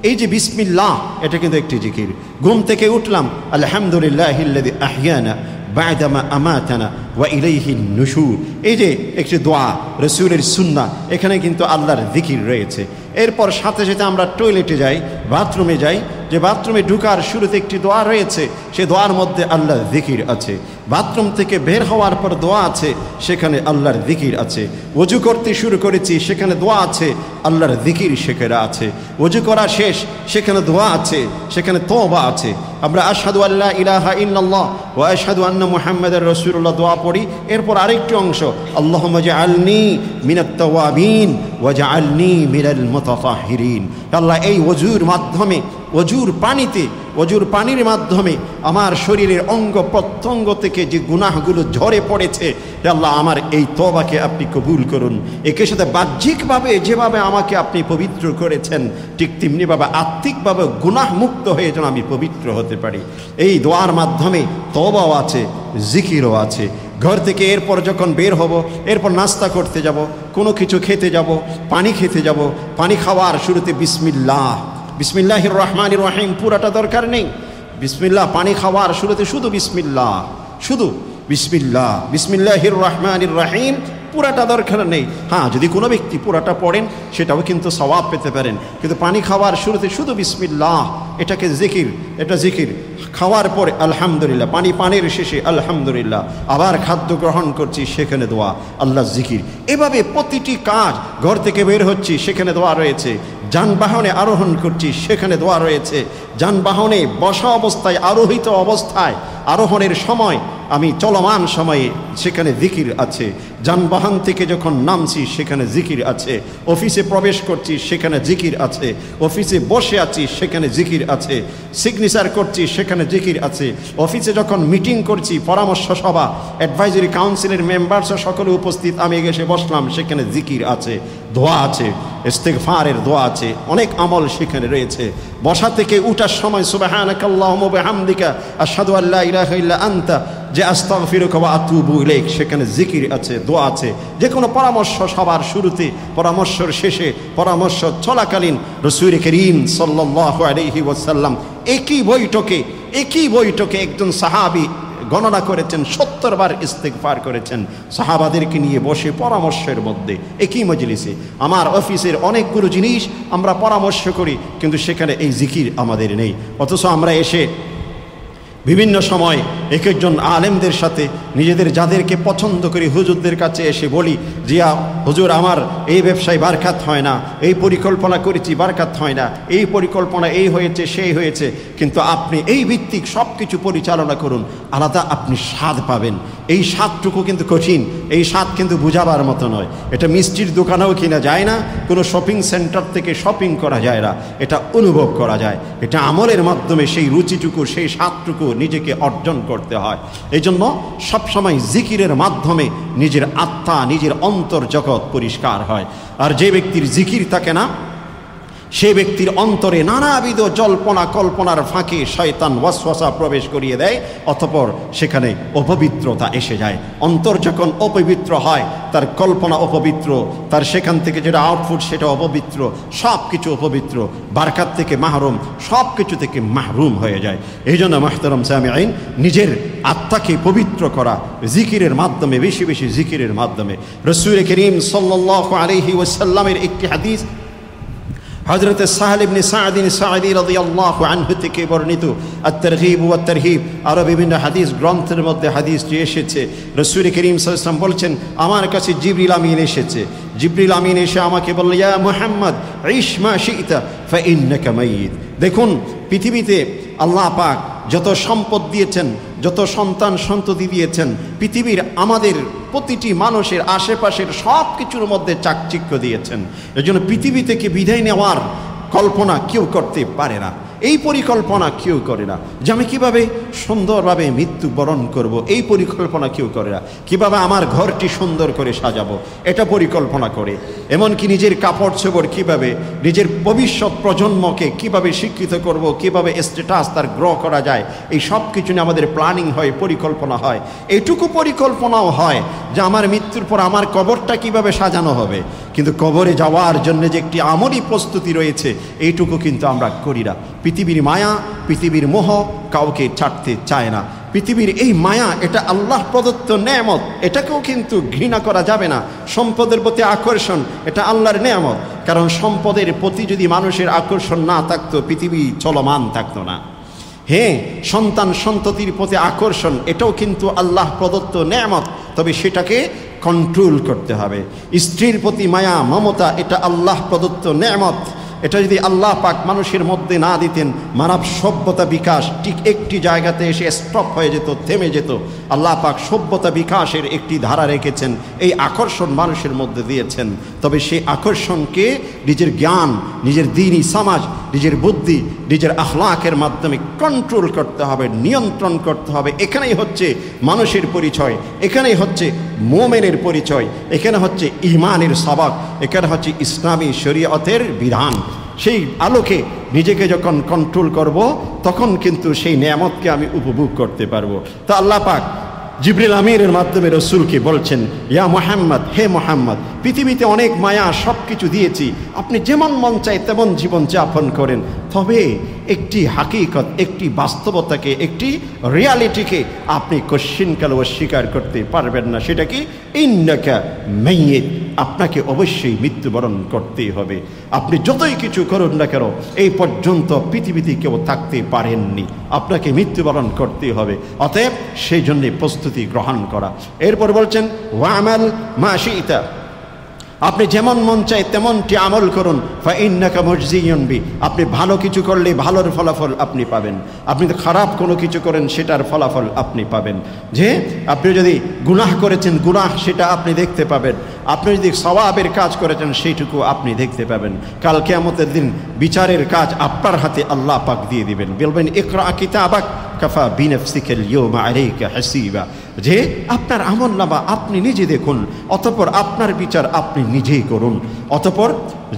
[SPEAKER 1] এই যে বিসমিল্লাহ, এটা কিন্তু একটি জিকির। ঘুম থেকে উঠলাম, আলহামদুলিল্লাহিল্লাযী আহইয়ানা বা'দামা আমাতানা ওয়া ইলাইহিন নুশুর। এই যে একটি দোয়া, রাসূলের সুন্নাহ, এখানে কিন্তু আল্লাহর জিকির রয়েছে। এরপর সাথে সাথে আমরা টয়লেটে যাই, বাথরুমে যাই, যে বাথরুমে ঢুকার শুরুতে একটি দোয়া রয়েছে, সে দোয়ার মধ্যে আল্লাহর জিকির আছে। বাথরুম থেকে বের হওয়ার পর দোয়া আছে, সেখানে আল্লাহর জিকির আছে। ওযু করতে শুরু করেছি, সেখানে দোয়া আছে, আল্লাহর জিকির সেখানে আছে। ওযু করা শেষ, সেখানে দোয়া আছে, সেখানে তওবা আছে। আমরা আশহাদু আল্লা ইলাহা ইল্লাল্লাহ ওয়া আশহাদু আন্না মুহাম্মাদার রাসূলুল্লাহ দোয়া পড়ি। এরপর আরেকটি অংশ, আল্লাহুম্মা জাআলনি মিনাত তাওয়াবিন ওয়া জাআলনি মিনাল মুতাতাহহিরিন। আল্লাহ, এই ওযুর মাধ্যমে, ওযুর পানির মাধ্যমে আমার শরীরের অঙ্গ প্রত্যঙ্গ থেকে যে গুনাহগুলো ঝরে পড়েছে, আল্লাহ আমার এই তওবাকে আপনি কবুল করুন। একে সাথে বাহ্যিকভাবে যেভাবে আমাকে আপনি পবিত্র করেছেন, ঠিক তেমনিভাবে আত্মিকভাবে গুনাহমুক্ত হয়ে যেন আমি পবিত্র হতে পারি। এই দোয়ার মাধ্যমে তওবাও আছে, জিকিরও আছে। ঘর থেকে এরপর যখন বের হব, এরপর নাস্তা করতে যাব, কোনো কিছু খেতে যাব, পানি খেতে যাব, পানি খাওয়ার শুরুতে বিসমিল্লাহির রহমানির রহিম পুরাটা দরকার নেই। বিসমিল্লাহ, পানি খাওয়ার শুরুতে শুধু বিসমিল্লাহির রহমানির রহিম পুরাটা দরকার নেই। হ্যাঁ, যদি কোনো ব্যক্তি পুরাটা পড়েন সেটাও কিন্তু সওয়াব পেতে পারেন, কিন্তু পানি খাওয়ার শুরুতে শুধু বিসমিল্লাহ, এটাকে জিকির, এটা জিকির। খাওয়ার পরে আলহামদুলিল্লাহ, পানির শেষে আলহামদুলিল্লাহ, আবার খাদ্য গ্রহণ করছি, সেখানে দোয়া, আল্লাহ জিকির। এভাবে প্রতিটি কাজ, ঘর থেকে বের হচ্ছি, সেখানে দোয়া রয়েছে। যানবাহনে আরোহণ করছি, সেখানে দোয়া রয়েছে। যানবাহনে বসা অবস্থায়, আরোহিত অবস্থায়, আরোহণের সময়, আমি চলমান সময়ে, সেখানে জিকির আছে। যানবাহন থেকে যখন নামছি, সেখানে জিকির আছে। অফিসে প্রবেশ করছি, সেখানে জিকির আছে। অফিসে বসে আছি, সেখানে জিকির আছে। সিগনেচার করছি, সেখানে জিকির আছে। অফিসে যখন মিটিং করছি, পরামর্শ সভা, অ্যাডভাইজারি কাউন্সিলের মেম্বার্স সকলে উপস্থিত, আমি এসে বসলাম, সেখানে জিকির আছে, দোয়া আছে, ইস্তিগফারের দোয়া আছে, অনেক আমল সেখানে রয়েছে। বসা থেকে উঠার সময় সুবহানাকাল্লাহুম্মা ওয়া বিহামদিকা আশহাদু আল্লা ইলাহা ইল্লা আনতা যে আস্তাগফিরুকা ওয়া আতুবু ইলাইক, সেখানে জিকির আছে, দোয়া আছে। যে কোনো পরামর্শ সবার শুরুতে, পরামর্শের শেষে, পরামর্শ চলাকালীন রাসূল করিম সাল্লাল্লাহু আলাইহি ওয়াসাল্লাম একই বৈঠকে একজন সাহাবী গণনা করেছেন 70 বার ইস্তিগফার করেছেন সাহাবাদেরকে নিয়ে বসে পরামর্শের মধ্যে, একই মজলিসে। আমার অফিসের অনেকগুলো জিনিস আমরা পরামর্শ করি, কিন্তু সেখানে এই জিকির আমাদের নেই। অথচ আমরা এসে বিভিন্ন সময় এক একজন আলেমদের সাথে, নিজেদের যাদেরকে পছন্দ করি, হুজুরদের কাছে এসে বলি, জিয়া হুজুর, আমার এই ব্যবসায় বারকাত হয় না, এই পরিকল্পনা করেছি বারকাত হয় না, এই পরিকল্পনা এই হয়েছে সেই হয়েছে, কিন্তু আপনি এই ভিত্তিক সব কিছু পরিচালনা করুন, আলাদা আপনি স্বাদ পাবেন। এই স্বাদটুকু কিন্তু কঠিন, এই স্বাদ কিন্তু বুঝাবার মতো নয়। এটা মিষ্টির দোকানেও কিনা যায় না, কোনো শপিং সেন্টার থেকে শপিং করা যায় না, এটা অনুভব করা যায়। এটা আমলের মাধ্যমে সেই রুচিটুকু, সেই স্বাদটুকু নিজেকে অর্জন করতে হয়। এই জন্য সবসময় জিকিরের মাধ্যমে নিজের আত্মা, নিজের অন্তর জগৎ পরিষ্কার হয়। আর যে ব্যক্তির জিকির থাকে না, সে ব্যক্তির অন্তরে নানাবিধ জল্পনা কল্পনার ফাঁকে শয়তান ওয়াসওয়াসা প্রবেশ করিয়ে দেয়, অতঃপর সেখানে অপবিত্রতা এসে যায়। অন্তর যখন অপবিত্র হয়, তার কল্পনা অপবিত্র, তার সেখান থেকে যেটা আউটপুট সেটা অপবিত্র, সব কিছু অপবিত্র, বারকাত থেকে মাহরুম, সব কিছু থেকে মাহরুম হয়ে যায়। এই জন্য মুহতারাম সামিঈন, নিজের আত্মাকে পবিত্র করা জিকিরের মাধ্যমে, বেশি বেশি জিকিরের মাধ্যমে। রাসূল করিম সাল্লাল্লাহু আলাইহি ওয়াসাল্লামের একটি হাদিস হযরত সাহল ইবনে সাঈদ রাদিয়াল্লাহু আনহু থেকে বর্ণিত, আত-তারগীব ওয়া তারহীব, আরো বিভিন্ন হাদিস গ্রন্থের মধ্যে হাদিসটি এসেছে। রাসূল করিম সাল্লাল্লাহু আলাইহি ওয়াসাল্লাম বলছেন, আমার কাছে জিবরিল আমিন এসেছে। জিবরিল আমিন এসে আমাকে বলল, ইয়া মুহাম্মদ ঈশ মা শি'তা ফা ইন্নাকা মাইয়িত। দেখুন, পৃথিবীতে আল্লাহ পাক যত সম্পদ দিয়েছেন, যত সন্তান সন্ততি দিয়েছেন, পৃথিবীর আমাদের প্রতিটি মানুষের আশেপাশের সব কিছুর মধ্যে চাকচিক্য দিয়েছেন। এজন্য পৃথিবী থেকে বিদায় নেওয়ার কল্পনা কেউ করতে পারে না, এই পরিকল্পনা কেউ করে না যে আমি কীভাবে সুন্দরভাবে মৃত্যুবরণ করব, এই পরিকল্পনা কেউ করে না। কীভাবে আমার ঘরটি সুন্দর করে সাজাবো, এটা পরিকল্পনা করে। এমনকি নিজের কাপড় চোপড় কীভাবে, নিজের ভবিষ্যৎ প্রজন্মকে কীভাবে শিক্ষিত করব, কীভাবে স্ট্যাটাস তার গ্রো করা যায়, এই সব কিছু নিয়ে আমাদের প্ল্যানিং হয়, পরিকল্পনা হয়। এইটুকু পরিকল্পনাও হয় যে আমার মৃত্যুর পর আমার কবরটা কীভাবে সাজানো হবে, কিন্তু কবরে যাওয়ার জন্য যে একটি আমলি প্রস্তুতি রয়েছে, এইটুকু কিন্তু আমরা করি না। পৃথিবীর মায়া, পৃথিবীর মোহ কাউকে ছাড়তে চায় না। পৃথিবীর এই মায়া, এটা আল্লাহ প্রদত্ত নেয়ামত, এটাকেও কিন্তু ঘৃণা করা যাবে না। সম্পদের প্রতি আকর্ষণ, এটা আল্লাহর নেয়ামত। কারণ সম্পদের প্রতি যদি মানুষের আকর্ষণ না থাকতো, পৃথিবী চলমান থাকতো না। হ্যাঁ, সন্তান সন্ততির প্রতি আকর্ষণ, এটাও কিন্তু আল্লাহ প্রদত্ত নেয়ামত, তবে সেটাকে কন্ট্রোল করতে হবে। স্ত্রীর প্রতি মায়া মমতা, এটা আল্লাহ প্রদত্ত নেয়ামত। এটা যদি আল্লাহ পাক মানুষের মধ্যে না দিতেন, মানব সভ্যতা বিকাশ ঠিক একটি জায়গাতে এসে স্টপ হয়ে যেত, থেমে যেত। আল্লাহ পাক সভ্যতা বিকাশের একটি ধারা রেখেছেন, এই আকর্ষণ মানুষের মধ্যে দিয়েছেন। তবে সেই আকর্ষণকে নিজের জ্ঞান, নিজের দ্বীনি সমাজ, নিজের বুদ্ধি, নিজের আখলাকের মাধ্যমে কন্ট্রোল করতে হবে, নিয়ন্ত্রণ করতে হবে। এখানেই হচ্ছে মানুষের পরিচয়, এখানেই হচ্ছে মোমেনের পরিচয়, এখানে হচ্ছে ঈমানের সবক, এখানে হচ্ছে ইসলামী শরীয়তের বিধান। সেই আলোকে নিজেকে যখন কন্ট্রোল করব, তখন কিন্তু সেই নেয়ামতকে আমি উপভোগ করতে পারবো। তা আল্লাহ পাক জিবরিল আমিনের মাধ্যমে রসুলকে বলছেন, ইয়া মুহাম্মদ, হে মুহাম্মদ, পৃথিবীতে অনেক মায়া, সব কিছু দিয়েছি, আপনি যেমন মন চায় তেমন জীবন যাপন করেন। তবে একটি হাকিকত, একটি বাস্তবতাকে, একটি রিয়ালিটিকে আপনি কশ্চিনকাল অস্বীকার করতে পারবেন না। সেটা কি? ইন্নাকা মাইয়িত, আপনাকে অবশ্যই মৃত্যুবরণ করতেই হবে। আপনি যতই কিছু করুন না কেন, এই পর্যন্ত পৃথিবীতে কেউ থাকতে পারেননি, আপনাকে মৃত্যুবরণ করতেই হবে। অতএব সেই জন্যে প্রস্তুতি গ্রহণ করা। এরপর বলছেন, ওয়ামাল মা শি'তা, আপনি যেমন মন চায় তেমনটি আমল করুন। ফাইন্নাকা মুজজিয়ুন বি, আপনি ভালো কিছু করলে ভালোর ফলাফল আপনি পাবেন, আপনি তো খারাপ কোনো কিছু করেন সেটার ফলাফল আপনি পাবেন। যে আপনি যদি গুনাহ করেছেন, গুনাহ সেটা আপনি দেখতে পাবেন, আপনি যদি সওয়াবের কাজ করেছেন সেইটুকু আপনি দেখতে পাবেন। কাল কিয়ামতের দিন বিচারের কাজ আপনার হাতে আল্লাহ পাক দিয়ে দিবেন। বলবেন, ইকরা কিতাবাক কাফা বিনাফসিকা আল-ইয়াওমা আলাইকা হাসিবা, যে আপনার আমলনামা আপনি নিজে দেখুন, অতঃপর আপনার বিচার আপনি নিজেই করুন। অতঃপর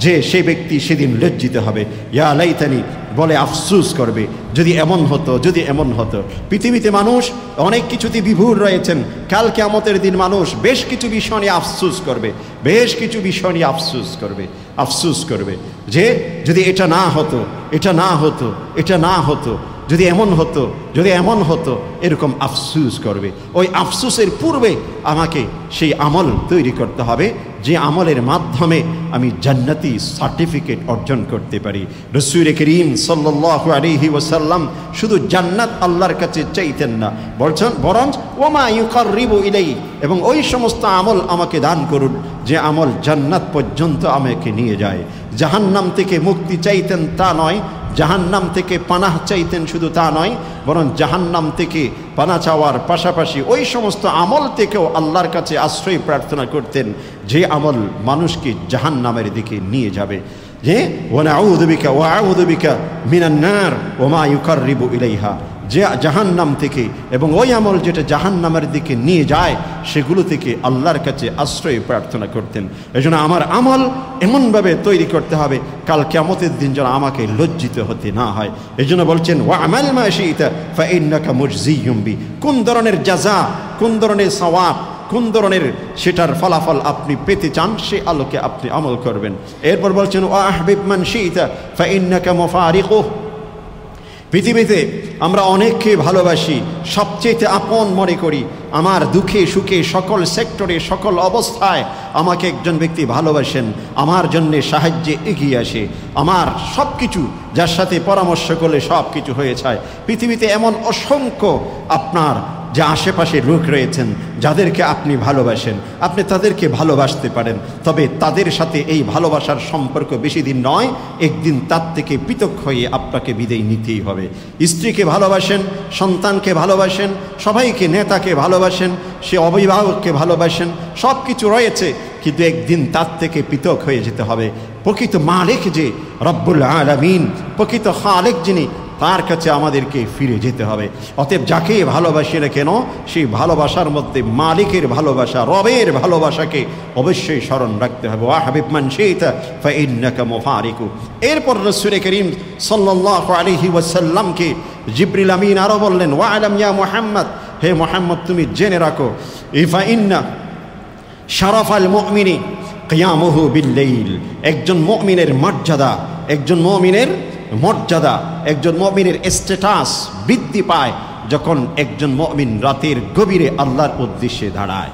[SPEAKER 1] যে সেই ব্যক্তি সেদিন লজ্জিত হবে, ইয়া লাইতানি, বলে আফসুস করবে, যদি এমন হতো, যদি এমন হতো। পৃথিবীতে মানুষ অনেক কিছুতে বিভোর রয়েছেন, কাল কিয়ামতের দিন মানুষ বেশ কিছু বিষয় নিয়ে আফসুস করবে, বেশ কিছু বিষয় নিয়ে আফসুস করবে, আফসুস করবে যে যদি এটা না হতো, এটা না হতো, এটা না হতো, যদি এমন হতো, যদি এমন হতো, এরকম আফসুস করবে। ওই আফসুসের পূর্বে আমাকে সেই আমল তৈরি করতে হবে, যে আমলের মাধ্যমে আমি জান্নাতি সার্টিফিকেট অর্জন করতে পারি। রাসূল করিম সাল্লাল্লাহু আলাইহি ওয়াসাল্লাম শুধু জান্নাত আল্লাহর কাছে চাইতেন না, বলছেন বরং ওমা ইউকাররিবু ইলাইহি, এবং ওই সমস্ত আমল আমাকে দান করুন যে আমল জান্নাত পর্যন্ত আমাকে নিয়ে যায়। জাহান্নাম থেকে মুক্তি চাইতেন তা নয়, জাহান্নাম থেকে পানাহ চাইতেন শুধু তা নয়, বরং জাহান্নাম থেকে পানা চাওয়ার পাশাপাশি ওই সমস্ত আমল থেকেও আল্লাহর কাছে আশ্রয় প্রার্থনা করতেন যে আমল মানুষকে জাহান্নামের দিকে নিয়ে যাবে। যে ওয়ানাউযু বিকা ওয়াআউযু বিকা মিনান নার ওমা ইউকাররিবু ইলাইহা, যে জাহান্নাম থেকে এবং ওই আমল যেটা জাহান্নামের দিকে নিয়ে যায় সেগুলো থেকে আল্লাহর কাছে আশ্রয় প্রার্থনা করতেন। এজন্য আমার আমল এমনভাবে তৈরি করতে হবে কাল কিয়ামতের দিন যেন আমাকে লজ্জিত হতে না হয়। এজন্য বলছেন, ওয়া'মাল মা শি'তা ফাইন্নাকা মুজজিয়ুম বি, কোন ধরনের জাযা, কোন ধরনের সওয়াব, কোন ধরনের সেটার ফলাফল আপনি পেতে চান, সে আলোকে আপনি আমল করবেন। এরপর বলছেন, ওয়া আহবিব মান শি'তা ফাইন্নাকা মুফারিকুহু, পৃথিবীতে আমরা অনেককে ভালোবাসি, সবচেয়ে আপন মনে করি। আমার দুঃখে সুখে সকল সেক্টরে সকল অবস্থায় আমাকে একজন ব্যক্তি ভালোবাসেন, আমার জন্যে সাহায্যে এগিয়ে আসে, আমার সব কিছু যার সাথে পরামর্শ করলে সব কিছু হয়ে যায়। পৃথিবীতে এমন অসংখ্য আপনার যে আশেপাশে লোক রয়েছেন যাদেরকে আপনি ভালোবাসেন, আপনি তাদেরকে ভালোবাসতে পারেন, তবে তাদের সাথে এই ভালোবাসার সম্পর্ক বেশি দিন নয়, একদিন তার থেকে পৃথক হয়ে আপনাকে বিদায় নিতেই হবে। স্ত্রীকে ভালোবাসেন, সন্তানকে ভালোবাসেন, সবাইকে, নেতাকে ভালোবাসেন, সে অভিভাবককে ভালোবাসেন, সব কিছু রয়েছে, কিন্তু একদিন তার থেকে পৃথক হয়ে যেতে হবে। প্রকৃত মালিক যে রব্বুল আলামিন, প্রকৃত খালেক যিনি, তার কাছে আমাদেরকে ফিরে যেতে হবে। অতএব যাকে ভালোবাসি না কেন, সেই ভালোবাসার মধ্যে মালিকের ভালোবাসা, রবের ভালোবাসাকে অবশ্যই স্মরণ রাখতে হবে। ওয়া হাবিব মান শি'তা ফাইন্নাকা মুফারিকু। এরপর রাসূল করিম সাল্লাল্লাহু আলাইহি ওয়াসাল্লামকে জিবরিল আমিন আরো বললেন, ওয়া আলাম ইয়া মুহাম্মদ, হে মুহাম্মদ তুমি জেনে রাখো, ফাইন্না শারাফাল মুমিনি কিয়ামুহু বিল-লাইল, একজন মুমিনের মর্যাদা, একজন মুমিনের মর্যাদা, একজন মুমিনের স্ট্যাটাস বৃদ্ধি পায় যখন একজন মুমিন রাতের গভীরে আল্লাহর উদ্দেশ্যে দাঁড়ায়।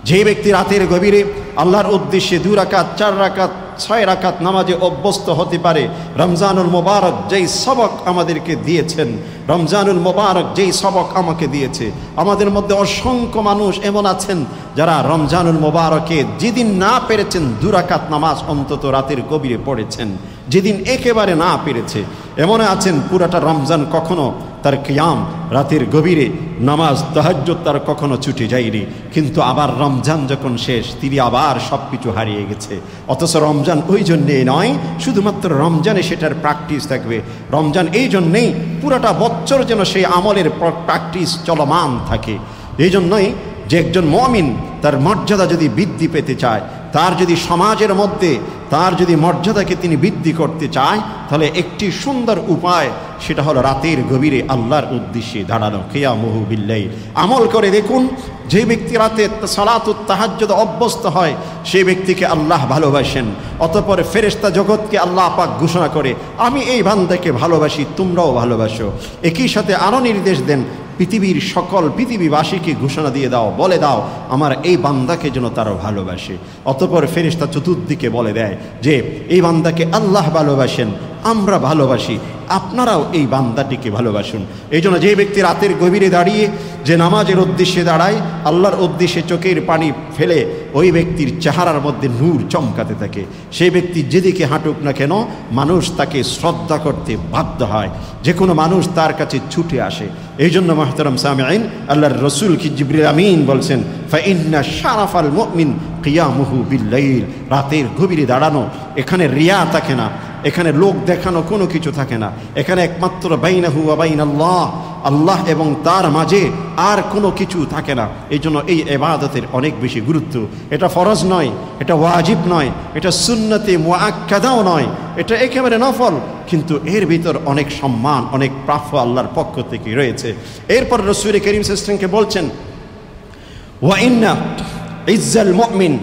[SPEAKER 1] যে ব্যক্তি রাতের গভীরে আল্লাহর উদ্দেশ্যে 2 রাকাত 4 রাকাত 6 রাকাত নামাজে অভ্যস্ত হতে পারে, রমজানুল মোবারক যেই সবক আমাদেরকে দিয়েছেন, রমজানুল মোবারক যেই সবক আমাকে দিয়েছে, আমাদের মধ্যে অসংখ্য মানুষ এমন আছেন যারা রমজানুল মোবারকে যেদিন না পেরেছেন 2 রাকাত নামাজ অন্তত রাতের গভীরে পড়েছেন, যেদিন একেবারে না পেরেছে এমন আছেন পুরাটা রমজান কখনো তার কিয়াম রাতের গভীরে নামাজ তাহাজ্জুদ তার কখনো ছুটে যায়নি, কিন্তু আবার রমজান যখন শেষ তিনি আবার সব কিছু হারিয়ে গেছে। অথচ রমজান ওই জন্যেই নয় শুধুমাত্র রমজানে সেটার প্র্যাকটিস থাকবে, রমজান এই জন্যেই পুরাটা বছর যেন সেই আমলের প্র্যাকটিস চলমান থাকে। এই জন্যই যে একজন মুমিন তার মর্যাদা যদি বৃদ্ধি পেতে চায়, তার যদি সমাজের মধ্যে তার যদি মর্যাদাকে তিনি বৃদ্ধি করতে চায়, তাহলে একটি সুন্দর উপায় সেটা হলো রাতের গভীরে আল্লাহর উদ্দেশ্যে দাঁড়ানো, কিয়ামুহু বিল্লাইল। আমল করে দেখুন, যে ব্যক্তি রাতে সালাতুত তাহাজ্জুদ অভ্যস্ত হয় সেই ব্যক্তিকে আল্লাহ ভালোবাসেন। অতঃপর ফেরেশতা জগৎকে আল্লাহ পাক ঘোষণা করে, আমি এই বান্দাকে ভালোবাসি, তোমরাও ভালোবাসো। একই সাথে আরও নির্দেশ দেন, পৃথিবীর সকল পৃথিবীবাসীকে ঘোষণা দিয়ে দাও, বলে দাও আমার এই বান্দাকে যেন তারা ভালোবাসে। অতঃপর ফেরেশতা চতুর্দিকে বলে দেয় যে এই বান্দাকে আল্লাহ ভালোবাসেন, আমরা ভালোবাসি, আপনারাও এই বান্দাটিকে ভালোবাসুন। এই জন্য যে ব্যক্তি রাতের গভীরে দাঁড়িয়ে যে নামাজের উদ্দেশ্যে দাঁড়ায়, আল্লাহর উদ্দেশ্যে চোখের পানি ফেলে ওই ব্যক্তির চেহারার মধ্যে নূর চমকাতে থাকে। সেই ব্যক্তি যেদিকে হাঁটুক না কেন মানুষ তাকে শ্রদ্ধা করতে বাধ্য হয়, যে কোনো মানুষ তার কাছে ছুটে আসে। এই জন্য মুহতারাম সামিঈন, আল্লাহর রসুল কি জিবরিল আমিন বলছেন, ফাইন্না শারাফাল মুমিন কিয়ামুহু বিল্লাইল। রাতের গভীরে দাঁড়ানো, এখানে রিয়া থাকে না, এখানে লোক দেখানো কোনো কিছু থাকে না, এখানে একমাত্র বাইনাহু ওয়া বাইনাল্লাহ, আল্লাহ এবং তার মাঝে আর কোনো কিছু থাকে না। এই জন্য এই ইবাদতের অনেক বেশি গুরুত্ব। এটা ফরজ নয়, এটা ওয়াজিব নয়, এটা সুন্নতে মুআক্কাদাও নয়, এটা একেবারে নফল, কিন্তু এর ভিতর অনেক সম্মান, অনেক প্রাপ্য আল্লাহর পক্ষ থেকে রয়েছে। এরপর রাসূল করিম সাল্লাল্লাহু আলাইহি ওয়াসাল্লামকে বলছেন, ওয়া ইন্না ইজ্জাল মুমিন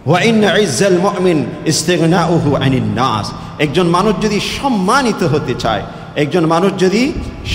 [SPEAKER 1] ওয়া ইন্না ইজ্জাল মুমিন ইস্তিগনাউহু আনিন নাস। একজন মানুষ যদি সম্মানিত হতে চায়, একজন মানুষ যদি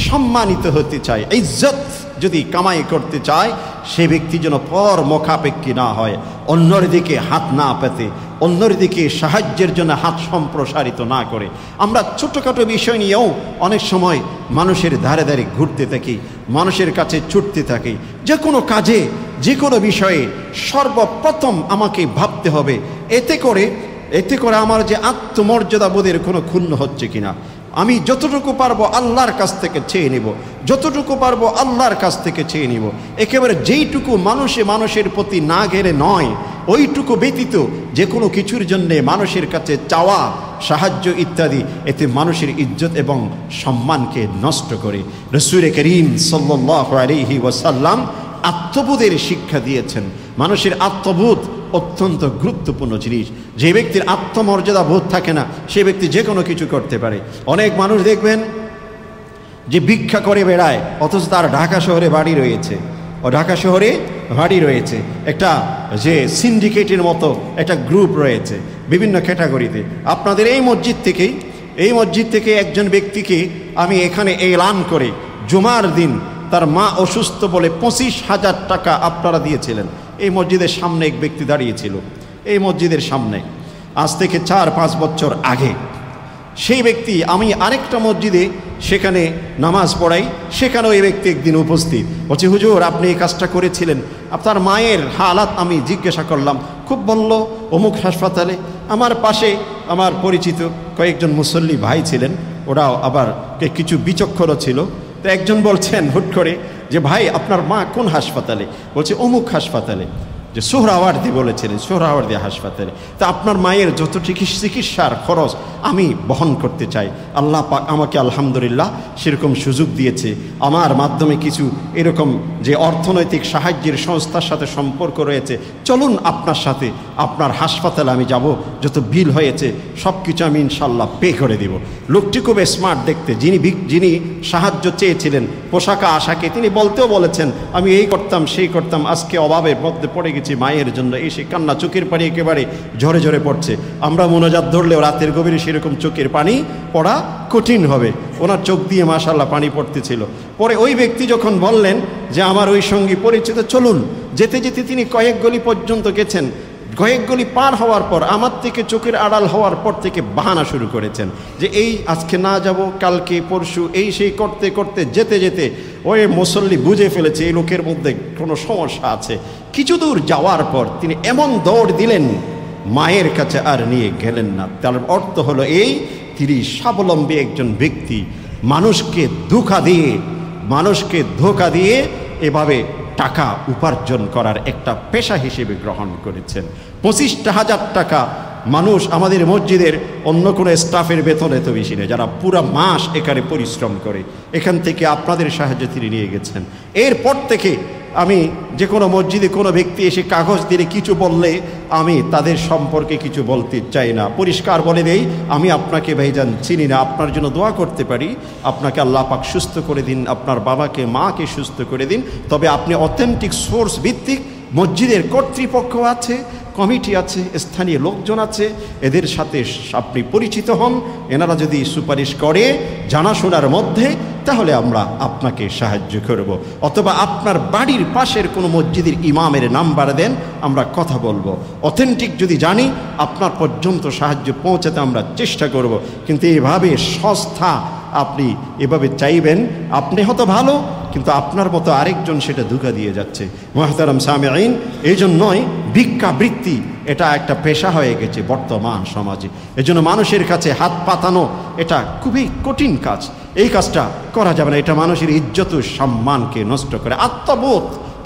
[SPEAKER 1] সম্মানিত হতে চায়, ইজ্জত যদি কামাই করতে চায়, সে ব্যক্তি যেন পর মুখাপেক্ষী না হয়, অন্যর দিকে হাত না পেতে, অন্যর দিকে সাহায্যের জন্য হাত সম্প্রসারিত না করে। আমরা ছোটোখাটো বিষয় নিয়েও অনেক সময় মানুষের ধারে ধারে ঘুরতে থাকি, মানুষের কাছে ছুটতে থাকি। যে কোনো কাজে, যে কোনো বিষয়ে সর্বপ্রথম আমাকে ভাবতে হবে এতে করে আমার যে আত্মমর্যাদা বোধের কোনো ক্ষুণ্ণ হচ্ছে কিনা। আমি যতটুকু পারবো আল্লাহর কাছ থেকে চেয়ে নিব, যতটুকু পারবো আল্লাহর কাছ থেকে চেয়ে নিব। একেবারে যেইটুকু মানুষের প্রতি না ঘেরে নয়, ওইটুকু ব্যতীত যে কোনো কিছুর জন্যে মানুষের কাছে চাওয়া, সাহায্য ইত্যাদি, এতে মানুষের ইজ্জত এবং সম্মানকে নষ্ট করে। রাসূল করিম সাল্লাল্লাহু আলাইহি ওয়াসাল্লাম আত্মবোধের শিক্ষা দিয়েছেন। মানুষের আত্মবোধ অত্যন্ত গুরুত্বপূর্ণ জিনিস। যে ব্যক্তির আত্মমর্যাদা বোধ থাকে না, সে ব্যক্তি যে কোনো কিছু করতে পারে। অনেক মানুষ দেখবেন যে ভিক্ষা করে বেড়ায়, অথচ তার ঢাকা শহরে বাড়ি রয়েছে, একটা যে সিন্ডিকেটের মতো একটা গ্রুপ রয়েছে বিভিন্ন ক্যাটাগরিতে। আপনাদের এই মসজিদ থেকে একজন ব্যক্তিকে আমি এখানে এলান করে জুমার দিন তার মা অসুস্থ বলে 25,000 টাকা আপনারা দিয়েছিলেন। এই মসজিদের সামনে এক ব্যক্তি দাঁড়িয়েছিল, এই মসজিদের সামনে আজ থেকে 4-5 বছর আগে। সেই ব্যক্তি, আমি আরেকটা মসজিদে সেখানে নামাজ পড়াই, সেখানেও এই ব্যক্তি একদিন উপস্থিত, বলছে হুজুর আপনি এই কাজটা করেছিলেন, আপনার মায়ের হালাত আমি জিজ্ঞাসা করলাম, খুব বলল অমুক হাসপাতালে। আমার পাশে আমার পরিচিত কয়েকজন মুসল্লি ভাই ছিলেন, ওরাও আবার কিছু বিচক্ষণও ছিল। তো একজন বলছেন হুট করে যে ভাই আপনার মা কোন হাসপাতালে? বলছে অমুক হাসপাতালে। যে সোহরাওয়ার্দী বলেছিলেন, সোহরাওয়ার্দী হাসপাতালে। তা আপনার মায়ের যত চিকিৎসার খরচ আমি বহন করতে চাই। আল্লাহ পাক আমাকে আলহামদুলিল্লাহ সেরকম সুযোগ দিয়েছে, আমার মাধ্যমে কিছু এরকম যে অর্থনৈতিক সাহায্যের সংস্থার সাথে সম্পর্ক রয়েছে, চলুন আপনার সাথে আপনার হাসপাতালে আমি যাব, যত বিল হয়েছে সব কিছু আমি ইনশাল্লাহ পে করে দেব। লোকটি খুব স্মার্ট দেখতে, যিনি সাহায্য চেয়েছিলেন পোশাকা আশাকে, তিনি বলতেও বলেছেন আমি এই করতাম সেই করতাম, আজকে অভাবের মধ্যে পড়ে গেছি মায়ের জন্য, এসে কান্না, চোখের পানি একেবারে ঝরে ঝরে পড়ছে। আমরা মোনাজাত ধরলেও রাতের গভীরে সেরকম চোখের পানি পড়া কঠিন হবে, ওনার চোখ দিয়ে মাশাআল্লাহ পানি পড়তেছিল। পরে ওই ব্যক্তি যখন বললেন যে আমার ওই সঙ্গী পরিচিত, চলুন, যেতে যেতে তিনি কয়েক গলি পর্যন্ত গেছেন। কয়েক গলি পার হওয়ার পর আমার থেকে চোখের আড়াল হওয়ার পর থেকে বাহানা শুরু করেছেন যে এই আজকে না যাব, কালকে পরশু, এই সেই করতে করতে যেতে যেতে ওই মুসল্লি বুঝে ফেলেছে এই লোকের মধ্যে কোনো সমস্যা আছে। কিছু দূর যাওয়ার পর তিনি এমন দৌড় দিলেন, মায়ের কাছে আর নিয়ে গেলেন না। তার অর্থ হলো এই, তিনি স্বাবলম্বী একজন ব্যক্তি, মানুষকে ধোঁকা দিয়ে এভাবে টাকা উপার্জন করার একটা পেশা হিসেবে গ্রহণ করেছেন। 25,000 টাকা মানুষ আমাদের মসজিদের অন্য কোনো স্টাফের বেতন এত বেশি নেই, যারা পুরা মাস এখানে পরিশ্রম করে, এখান থেকে আপনাদের সাহায্যে তিনি নিয়ে গেছেন। এরপর থেকে আমি যে কোনো মসজিদে কোনো ব্যক্তি এসে কাগজ দিয়ে কিছু বললে আমি তাদের সম্পর্কে কিছু বলতে চাই না, পরিষ্কার বলে দেই আমি আপনাকে ভাইজান চিনি না, আপনার জন্য দোয়া করতে পারি, আপনাকে আল্লাহ পাক সুস্থ করে দিন, আপনার বাবাকে মাকে সুস্থ করে দিন, তবে আপনি অথেন্টিক সোর্স ভিত্তিক মসজিদের কর্তৃপক্ষ আছে, কমিটি আছে, স্থানীয় লোকজন আছে, এদের সাথে আপনি পরিচিত হন, এনারা যদি সুপারিশ করে জানাশোনার মধ্যে, তাহলে আমরা আপনাকে সাহায্য করব। অথবা আপনার বাড়ির পাশের কোনো মসজিদের ইমামের নাম্বার দেন, আমরা কথা বলবো, অথেন্টিক যদি জানি আপনার পর্যন্ত সাহায্য পৌঁছাতে আমরা চেষ্টা করব। কিন্তু এভাবে সস্তা আপনি এভাবে চাইবেন, আপনি হয়তো ভালো, কিন্তু আপনার মতো আরেকজন সেটা ধোঁকা দিয়ে যাচ্ছে। মুহতারাম সামিঈন, এই জন্যই ভিক্ষাবৃত্তি এটা একটা পেশা হয়ে গেছে বর্তমান সমাজে। এজন্য মানুষের কাছে হাত পাতানো এটা খুবই কঠিন কাজ, এই কাজটা করা যাবে না, এটা মানুষের ইজ্জত সম্মানকে নষ্ট করে। আত্মবোধ,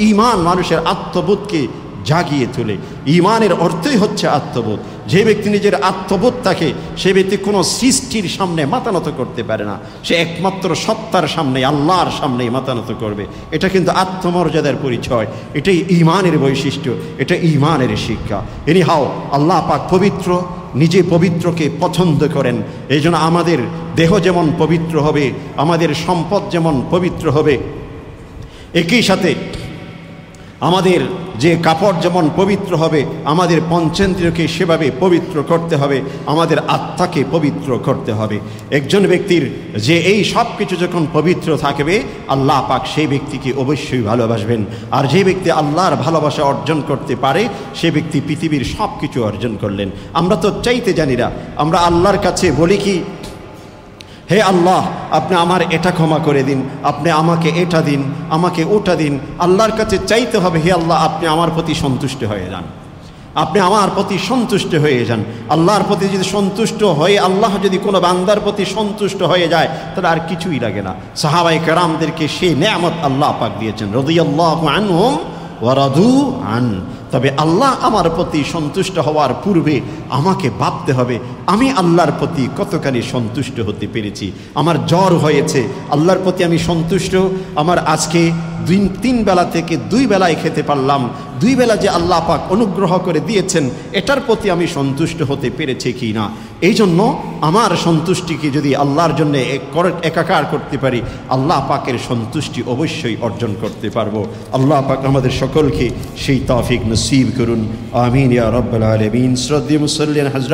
[SPEAKER 1] ঈমান মানুষের আত্মবোধকে জাগিয়ে তোলে। ঈমানের অর্থই হচ্ছে আত্মবোধ। যে ব্যক্তি নিজের আত্মবোধ থাকে, সে ব্যক্তি কোনো সৃষ্টির সামনে মাথা নত করতে পারে না, সে একমাত্র সত্তার সামনে, আল্লাহর সামনেই মাথা নত করবে। এটা কিন্তু আত্মমর্যাদার পরিচয়, এটাই ঈমানের বৈশিষ্ট্য, এটা ঈমানের শিক্ষা। এনিহাও আল্লাহ পাক পবিত্র, নিজে পবিত্রকে পছন্দ করেন। এই জন্য আমাদের দেহ যেমন পবিত্র হবে, আমাদের সম্পদ যেমন পবিত্র হবে, একই সাথে আমাদের যে কাপড় যেমন পবিত্র হবে, আমাদের পঞ্চেন্দ্রিয়কে সেভাবে পবিত্র করতে হবে, আমাদের আত্মাকে পবিত্র করতে হবে। একজন ব্যক্তির যে এই সব কিছু যখন পবিত্র থাকবে, আল্লাহ পাক সেই ব্যক্তিকে অবশ্যই ভালোবাসবেন। আর যে ব্যক্তি আল্লাহর ভালোবাসা অর্জন করতে পারে, সে ব্যক্তি পৃথিবীর সব কিছু অর্জন করলেন। আমরা তো চাইতে জানি না, আমরা আল্লাহর কাছে বলি কি, হে আল্লাহ আপনি আমার এটা ক্ষমা করে দিন, আপনি আমাকে এটা দিন, আমাকে ওটা দিন। আল্লাহর কাছে চাইতে হবে, হে আল্লাহ আপনি আমার প্রতি সন্তুষ্ট হয়ে যান, আপনি আমার প্রতি সন্তুষ্ট হয়ে যান। আল্লাহর প্রতি যদি সন্তুষ্ট হয়ে, আল্লাহ যদি কোনো বান্দার প্রতি সন্তুষ্ট হয়ে যায়, তাহলে আর কিছুই লাগে না। সাহাবায়ে কেরামদেরকে সেই নেয়ামত আল্লাহ পাক দিয়েছেন, রাদিয়াল্লাহু আনহুম ওয়া রাদু আন। তবে আল্লাহ আমার প্রতি সন্তুষ্ট হওয়ার পূর্বে আমাকে ভাবতে হবে আমি আল্লাহর প্রতি কতখানি সন্তুষ্ট হতে পেরেছি। আমার জ্বর হয়েছে, আল্লাহর প্রতি আমি সন্তুষ্ট, আমার আজকে 3 বেলা থেকে 2 বেলায় খেতে পারলাম, 2 বেলা যে আল্লাহ পাক অনুগ্রহ করে দিয়েছেন, এটার প্রতি আমি সন্তুষ্ট হতে পেরেছি কি না। এই জন্য আমার সন্তুষ্টিকে যদি আল্লাহর জন্য একাকার করতে পারি, আল্লাহ পাকের সন্তুষ্টি অবশ্যই অর্জন করতে পারবো। আল্লাহ পাক আমাদের সকলকে সেই তৌফিক নসিব করুন, আমিন ইয়া রাব্বাল আলামিন। শ্রদ্ধেয় মুসল্লিয়ান হযরত।